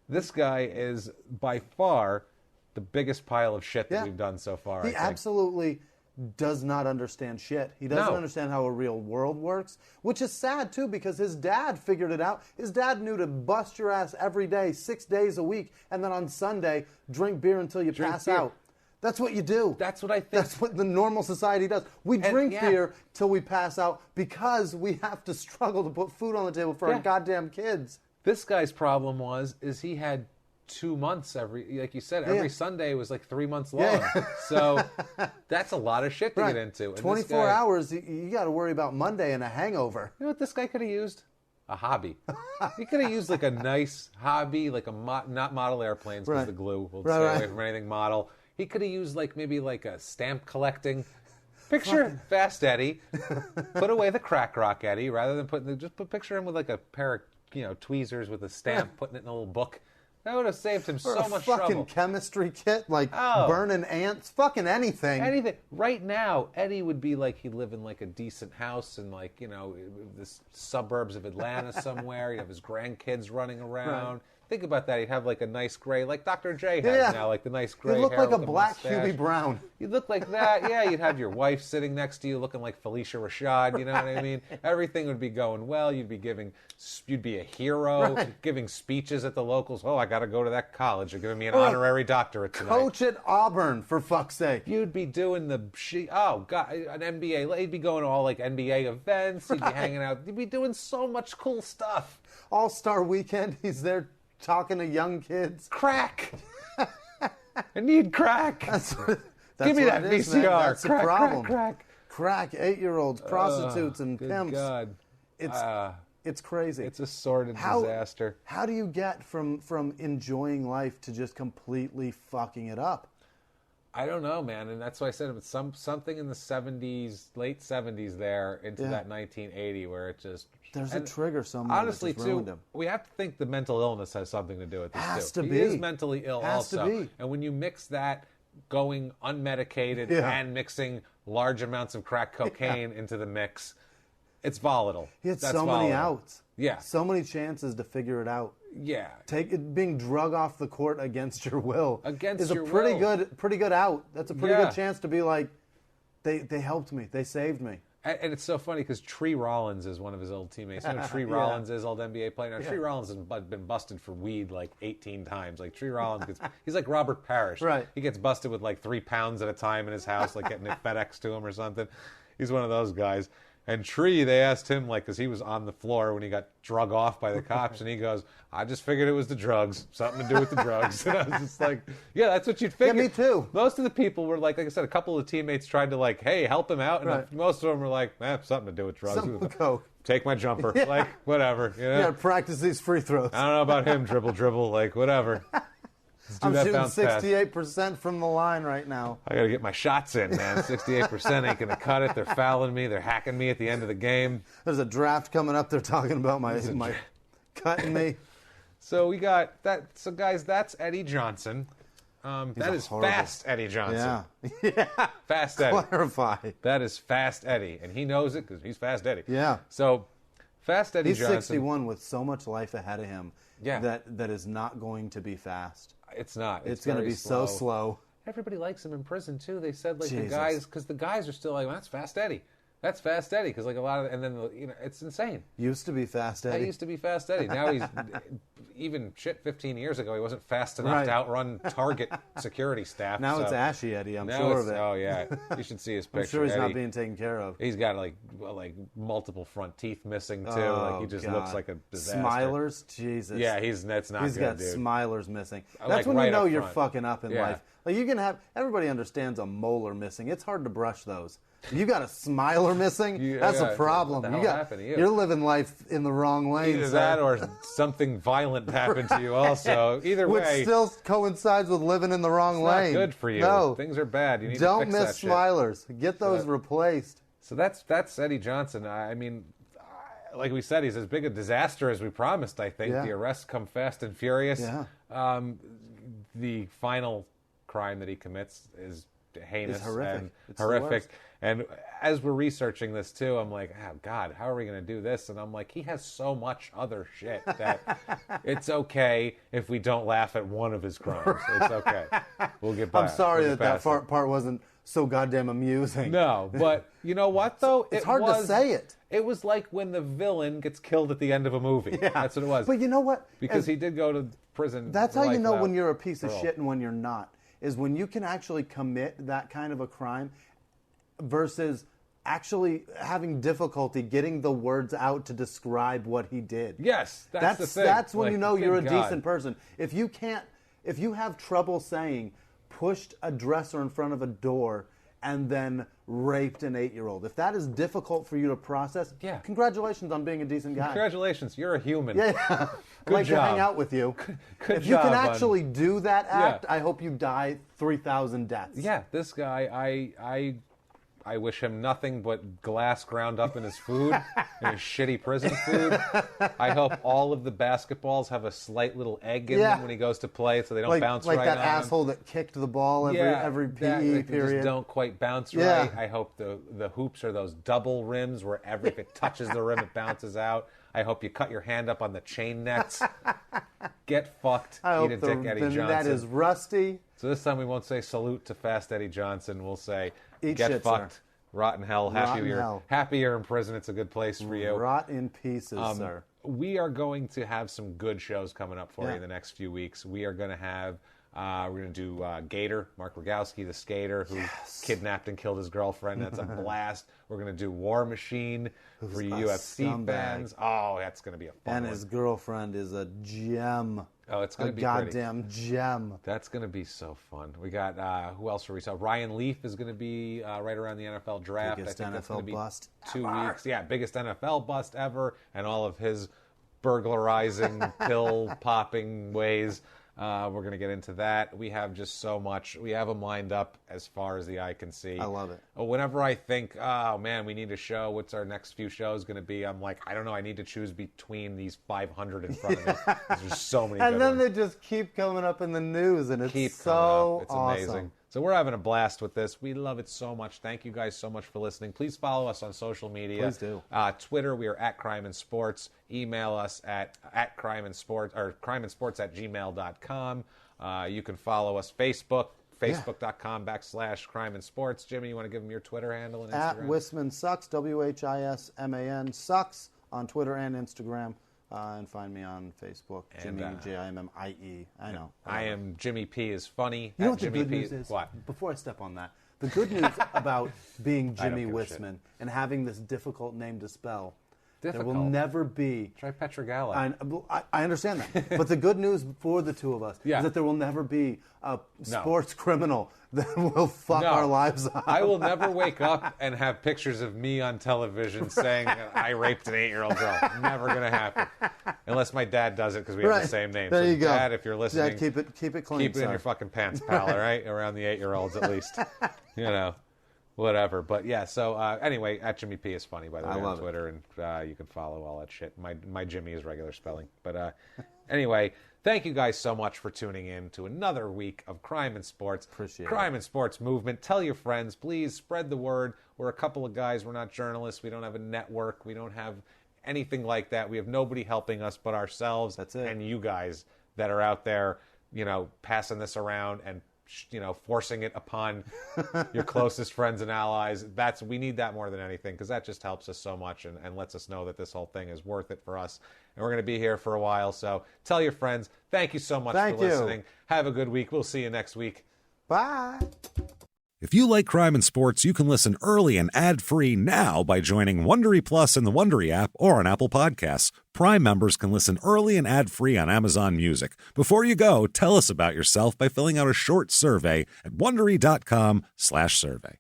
[SPEAKER 3] This guy is by far the biggest pile of shit that we've done so far.
[SPEAKER 4] He absolutely does not understand shit. He doesn't understand how a real world works, which is sad, too, because his dad figured it out. His dad knew to bust your ass every day, 6 days a week, and then on Sunday, drink beer until you pass out. That's what you do.
[SPEAKER 3] That's what I think.
[SPEAKER 4] That's what the normal society does. We drink beer till we pass out because we have to struggle to put food on the table for our goddamn kids.
[SPEAKER 3] This guy's problem is he had 2 months like you said, every Sunday was 3 months long. Yeah. So that's a lot of shit to get into. And
[SPEAKER 4] 24 hours, you got to worry about Monday and a hangover.
[SPEAKER 3] You know what this guy could have used? A hobby. He could have used a nice hobby, not model airplanes because the glue will stay away from anything model. He could have used maybe a stamp collecting. Picture Fast Eddie, put away the crack rock Eddie, rather than picture him with a pair of tweezers with a stamp, putting it in a little book. That would have saved him so much trouble.
[SPEAKER 4] Fucking chemistry kit, burning ants, fucking anything.
[SPEAKER 3] Anything. Right now, Eddie would be he'd live in a decent house in the suburbs of Atlanta somewhere. He'd have his grandkids running around. Right. Think about that. He'd have a nice gray, like Dr. J has now, the nice gray hair.
[SPEAKER 4] You'd look like a black
[SPEAKER 3] mustache.
[SPEAKER 4] Hubie Brown.
[SPEAKER 3] You'd look like that. Yeah, you'd have your wife sitting next to you looking like Felicia Rashad, you know what I mean? Everything would be going well. You'd be a hero, giving speeches at the locals. Oh, I got to go to that college. They're giving me an honorary doctorate tonight.
[SPEAKER 4] Coach at Auburn, for fuck's sake.
[SPEAKER 3] You'd be doing an NBA. You'd be going to all NBA events. You'd be hanging out. You'd be doing so much cool stuff.
[SPEAKER 4] All-Star Weekend, he's there talking to young kids.
[SPEAKER 3] Crack. I need crack. Give me that VCR.
[SPEAKER 4] That's
[SPEAKER 3] crack,
[SPEAKER 4] the problem.
[SPEAKER 3] Crack.
[SPEAKER 4] 8-year-olds, prostitutes, and
[SPEAKER 3] good
[SPEAKER 4] pimps.
[SPEAKER 3] God.
[SPEAKER 4] It's crazy.
[SPEAKER 3] It's a sordid disaster.
[SPEAKER 4] How do you get from enjoying life to just completely fucking it up?
[SPEAKER 3] I don't know, man, and that's why I said it was something in the 70s, late 70s there into that 1980 where it just...
[SPEAKER 4] There's a trigger somewhere
[SPEAKER 3] honestly,
[SPEAKER 4] that just ruined
[SPEAKER 3] too,
[SPEAKER 4] him.
[SPEAKER 3] We have to think the mental illness has something to do with this,
[SPEAKER 4] Has
[SPEAKER 3] too.
[SPEAKER 4] to
[SPEAKER 3] He
[SPEAKER 4] be.
[SPEAKER 3] is mentally ill
[SPEAKER 4] Has to
[SPEAKER 3] also.
[SPEAKER 4] be.
[SPEAKER 3] And when you mix that going unmedicated and mixing large amounts of crack cocaine into the mix, it's volatile.
[SPEAKER 4] He had
[SPEAKER 3] That's
[SPEAKER 4] so
[SPEAKER 3] volatile.
[SPEAKER 4] many outs.
[SPEAKER 3] Yeah.
[SPEAKER 4] So many chances to figure it out.
[SPEAKER 3] Yeah.
[SPEAKER 4] Being drug off the court against your will
[SPEAKER 3] Against
[SPEAKER 4] is
[SPEAKER 3] your
[SPEAKER 4] a pretty
[SPEAKER 3] will.
[SPEAKER 4] good out. That's a pretty good chance to be like, they helped me. They saved me.
[SPEAKER 3] And it's so funny because Tree Rollins is one of his old teammates. You know Tree Rollins is, old NBA player. Now, Tree Rollins has been busted for weed 18 times. Tree Rollins he's like Robert Parrish.
[SPEAKER 4] Right.
[SPEAKER 3] He gets busted with 3 pounds at a time in his house, getting it FedEx to him or something. He's one of those guys. And Tree, they asked him, because he was on the floor when he got drug off by the cops, and he goes, I just figured it was the drugs, something to do with the drugs. And I was just like, yeah, that's what you'd figure.
[SPEAKER 4] Yeah, me too.
[SPEAKER 3] Most of the people were like I said, a couple of the teammates tried to hey, help him out, and most of them were like, something to do with drugs.
[SPEAKER 4] Something with coke.
[SPEAKER 3] take my jumper. Like, whatever. You know?
[SPEAKER 4] You gotta practice these free throws.
[SPEAKER 3] I don't know about him, dribble, like, whatever.
[SPEAKER 4] I'm shooting 68% from the line right now.
[SPEAKER 3] I got to get my shots in, man. 68% ain't going to cut it. They're fouling me. They're hacking me at the end of the game.
[SPEAKER 4] There's a draft coming up. They're talking about my cutting me.
[SPEAKER 3] So we got that. So, guys, that's Eddie Johnson. That is Fast Eddie Johnson.
[SPEAKER 4] Yeah.
[SPEAKER 3] Fast Eddie.
[SPEAKER 4] Clarify.
[SPEAKER 3] That is Fast Eddie. And he knows it because he's Fast Eddie.
[SPEAKER 4] Yeah.
[SPEAKER 3] So, Fast Eddie Johnson.
[SPEAKER 4] He's 61 with so much life ahead of him that is not going to be fast.
[SPEAKER 3] It's not.
[SPEAKER 4] It's going to be so slow.
[SPEAKER 3] Everybody likes him in prison, too. They said, like,
[SPEAKER 4] Jesus.
[SPEAKER 3] the guys, because the guys are still like, well, that's Fast Eddie. That's Fast Eddie, because, like, a lot of, and then, it's insane.
[SPEAKER 4] Used to be Fast Eddie.
[SPEAKER 3] I used to be Fast Eddie. Now he's, even 15 years ago, he wasn't fast enough to outrun Target security staff.
[SPEAKER 4] Now it's Ashy Eddie, I'm sure of it.
[SPEAKER 3] Oh, yeah. You should see his picture.
[SPEAKER 4] I'm sure he's
[SPEAKER 3] Eddie,
[SPEAKER 4] not being taken care of.
[SPEAKER 3] He's got, like multiple front teeth missing, too. Like, he just looks like a disaster.
[SPEAKER 4] Smilers? Jesus.
[SPEAKER 3] Yeah, that's not
[SPEAKER 4] He's
[SPEAKER 3] good,
[SPEAKER 4] got
[SPEAKER 3] dude.
[SPEAKER 4] Smilers missing. That's
[SPEAKER 3] Like,
[SPEAKER 4] when
[SPEAKER 3] right
[SPEAKER 4] you know
[SPEAKER 3] up
[SPEAKER 4] you're
[SPEAKER 3] front.
[SPEAKER 4] fucking up in life. Like, you can have, everybody understands a molar missing. It's hard to brush those. You got a smiler missing? That's a problem.
[SPEAKER 3] What the hell happened to you?
[SPEAKER 4] You're living life in the wrong lane.
[SPEAKER 3] Either that or something violent happened to you also. Either way.
[SPEAKER 4] Which still coincides with living in the wrong lane.
[SPEAKER 3] It's not good for you.
[SPEAKER 4] No.
[SPEAKER 3] Things are bad. You need
[SPEAKER 4] Don't
[SPEAKER 3] to fix that
[SPEAKER 4] miss
[SPEAKER 3] shit.
[SPEAKER 4] smilers. Get those replaced.
[SPEAKER 3] So that's Eddie Johnson. I mean, like we said, he's as big a disaster as we promised, I think.
[SPEAKER 4] Yeah.
[SPEAKER 3] The arrests come fast and furious.
[SPEAKER 4] Yeah.
[SPEAKER 3] The final crime that he commits is heinous
[SPEAKER 4] horrific.
[SPEAKER 3] and
[SPEAKER 4] It's the
[SPEAKER 3] horrific.
[SPEAKER 4] worst.
[SPEAKER 3] And as we're researching this too, I'm like, oh God, how are we going to do this? And I'm like, he has so much other shit that it's okay if we don't laugh at one of his crimes. It's okay. We'll get by.
[SPEAKER 4] I'm sorry
[SPEAKER 3] We'll
[SPEAKER 4] that part wasn't so goddamn amusing.
[SPEAKER 3] No, but you know what though?
[SPEAKER 4] It's hard to say it.
[SPEAKER 3] It was like when the villain gets killed at the end of a movie. Yeah. That's what it was.
[SPEAKER 4] But you know what?
[SPEAKER 3] Because he did go to prison.
[SPEAKER 4] That's
[SPEAKER 3] for
[SPEAKER 4] how you
[SPEAKER 3] life
[SPEAKER 4] know
[SPEAKER 3] without
[SPEAKER 4] when you're a piece of
[SPEAKER 3] parole.
[SPEAKER 4] shit and when you're not, is when you can actually commit that kind of a crime versus actually having difficulty getting the words out to describe what he did.
[SPEAKER 3] Yes, that's the thing.
[SPEAKER 4] That's when
[SPEAKER 3] Like,
[SPEAKER 4] you know you're a
[SPEAKER 3] good God.
[SPEAKER 4] decent person. If you have trouble saying pushed a dresser in front of a door and then raped an 8-year-old, if that is difficult for you to process, congratulations on being a decent guy.
[SPEAKER 3] Congratulations, you're a human.
[SPEAKER 4] Yeah.
[SPEAKER 3] Good
[SPEAKER 4] like
[SPEAKER 3] job.
[SPEAKER 4] to hang out with you.
[SPEAKER 3] Good
[SPEAKER 4] if you
[SPEAKER 3] job
[SPEAKER 4] can
[SPEAKER 3] on-
[SPEAKER 4] actually do that act, I hope you die 3,000 deaths.
[SPEAKER 3] Yeah, this guy, I wish him nothing but glass ground up in his food, in his shitty prison food. I hope all of the basketballs have a slight little egg in them when he goes to play, so they don't bounce right on
[SPEAKER 4] Like that
[SPEAKER 3] him.
[SPEAKER 4] asshole that kicked the ball every PE
[SPEAKER 3] they
[SPEAKER 4] period.
[SPEAKER 3] just don't quite bounce right.
[SPEAKER 4] Yeah.
[SPEAKER 3] I hope the hoops are those double rims where if it touches the rim, it bounces out. I hope you cut your hand up on the chain nets. Get fucked.
[SPEAKER 4] I
[SPEAKER 3] Eat
[SPEAKER 4] hope
[SPEAKER 3] a dick, Eddie Johnson.
[SPEAKER 4] that is rusty.
[SPEAKER 3] So this time we won't say salute to Fast Eddie Johnson. We'll say
[SPEAKER 4] Eat
[SPEAKER 3] get
[SPEAKER 4] shit,
[SPEAKER 3] fucked.
[SPEAKER 4] sir.
[SPEAKER 3] Rotten hell.
[SPEAKER 4] Rotten hell.
[SPEAKER 3] Happy you're in prison. It's a good place for you.
[SPEAKER 4] Rot in pieces, sir.
[SPEAKER 3] We are going to have some good shows coming up for you in the next few weeks. We are going to have, we're going to do Gator, Mark Rogowski, the skater who kidnapped and killed his girlfriend. That's a blast. We're going to do War Machine for you UFC
[SPEAKER 4] scumbag.
[SPEAKER 3] fans. Oh, that's going to be a fun
[SPEAKER 4] And
[SPEAKER 3] one.
[SPEAKER 4] his girlfriend is a gem.
[SPEAKER 3] Oh, it's going to be
[SPEAKER 4] goddamn gem.
[SPEAKER 3] That's going to be so fun. We got, who else are we saw? Ryan Leaf is going to be right around the NFL draft.
[SPEAKER 4] Biggest
[SPEAKER 3] I think that's going to
[SPEAKER 4] NFL
[SPEAKER 3] be
[SPEAKER 4] bust
[SPEAKER 3] 2
[SPEAKER 4] ever.
[SPEAKER 3] weeks. Yeah, biggest NFL bust ever, and all of his burglarizing, pill-popping ways. We're going to get into that. We have just so much. We have a mind up as far as the eye can see.
[SPEAKER 4] I love it.
[SPEAKER 3] Whenever I think, oh, man, we need a show, what's our next few shows going to be? I'm like, I don't know. I need to choose between these 500 in front of me. There's so many
[SPEAKER 4] And
[SPEAKER 3] good
[SPEAKER 4] then
[SPEAKER 3] ones.
[SPEAKER 4] they just keep coming up in the news, and it's
[SPEAKER 3] Keep
[SPEAKER 4] so
[SPEAKER 3] coming up. It's
[SPEAKER 4] awesome.
[SPEAKER 3] amazing. So we're having a blast with this. We love it so much. Thank you guys so much for listening. Please follow us on social media.
[SPEAKER 4] Please do.
[SPEAKER 3] Twitter, we are at Crime and Sports. Email us at Crime and Sports or crimeinsports@gmail.com. You can follow us Facebook, facebook.com/Crime and Sports. Jimmy, you want to give them your Twitter handle and Instagram?
[SPEAKER 4] At Whisman Sucks, WHISMAN Sucks on Twitter and Instagram. And find me on Facebook, Jimmy, Jimmie. I know.
[SPEAKER 3] I am Jimmy P is funny.
[SPEAKER 4] You know
[SPEAKER 3] at
[SPEAKER 4] what the
[SPEAKER 3] Jimmy
[SPEAKER 4] good
[SPEAKER 3] P
[SPEAKER 4] news is?
[SPEAKER 3] What?
[SPEAKER 4] Before I step on that, the good news about being
[SPEAKER 3] I don't
[SPEAKER 4] Jimmy
[SPEAKER 3] give a shit.
[SPEAKER 4] Whisman and having this difficult name to spell,
[SPEAKER 3] difficult.
[SPEAKER 4] There will never be.
[SPEAKER 3] Try Pietragallo.
[SPEAKER 4] I understand that. But the good news for the two of us is that there will never be a sports criminal that will fuck our lives up.
[SPEAKER 3] I will never wake up and have pictures of me on television saying I raped an 8-year-old girl. Never going to happen. Unless my dad does it because we have the same name.
[SPEAKER 4] There you go.
[SPEAKER 3] Dad, if you're listening,
[SPEAKER 4] Dad, keep it clean.
[SPEAKER 3] Keep it in your fucking pants, pal, all right? Around the 8-year-olds at least. You know. Whatever, but yeah. So anyway, at Jimmy P is funny, by the way, on Twitter, and you can follow all that shit. My Jimmy is regular spelling, but anyway, thank you guys so much for tuning in to another week of Crime and Sports.
[SPEAKER 4] Appreciate
[SPEAKER 3] Crime and Sports Movement. Tell your friends, please spread the word. We're a couple of guys. We're not journalists. We don't have a network. We don't have anything like that. We have nobody helping us but ourselves.
[SPEAKER 4] That's it.
[SPEAKER 3] And you guys that are out there, passing this around and forcing it upon your closest friends and allies. We need that more than anything, because that just helps us so much and lets us know that this whole thing is worth it for us. And we're going to be here for a while. So tell your friends. Thank you so much for listening. Have a good week. We'll see you next week.
[SPEAKER 4] Bye.
[SPEAKER 1] If you like Crime and Sports, you can listen early and ad-free now by joining Wondery Plus in the Wondery app or on Apple Podcasts. Prime members can listen early and ad-free on Amazon Music. Before you go, tell us about yourself by filling out a short survey at Wondery.com/survey.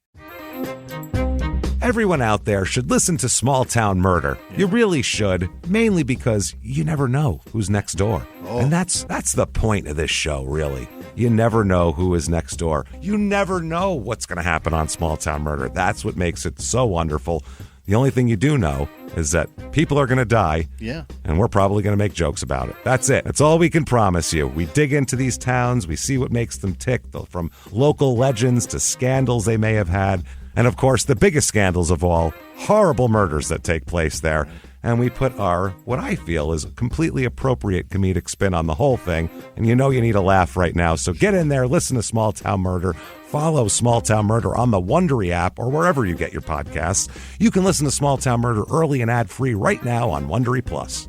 [SPEAKER 1] Everyone out there should listen to Small Town Murder. You really should, mainly because you never know who's next door. And that's the point of this show, really. You never know who is next door. You never know what's going to happen on Small Town Murder. That's what makes it so wonderful. The only thing you do know is that people are going to die.
[SPEAKER 5] Yeah.
[SPEAKER 1] And we're probably going to make jokes about it. That's it. That's all we can promise you. We dig into these towns. We see what makes them tick, from local legends to scandals they may have had. And, of course, the biggest scandals of all, horrible murders that take place there. And we put our, what I feel is a completely appropriate comedic spin on the whole thing. And you need a laugh right now. So get in there, listen to Small Town Murder, follow Small Town Murder on the Wondery app or wherever you get your podcasts. You can listen to Small Town Murder early and ad-free right now on Wondery Plus.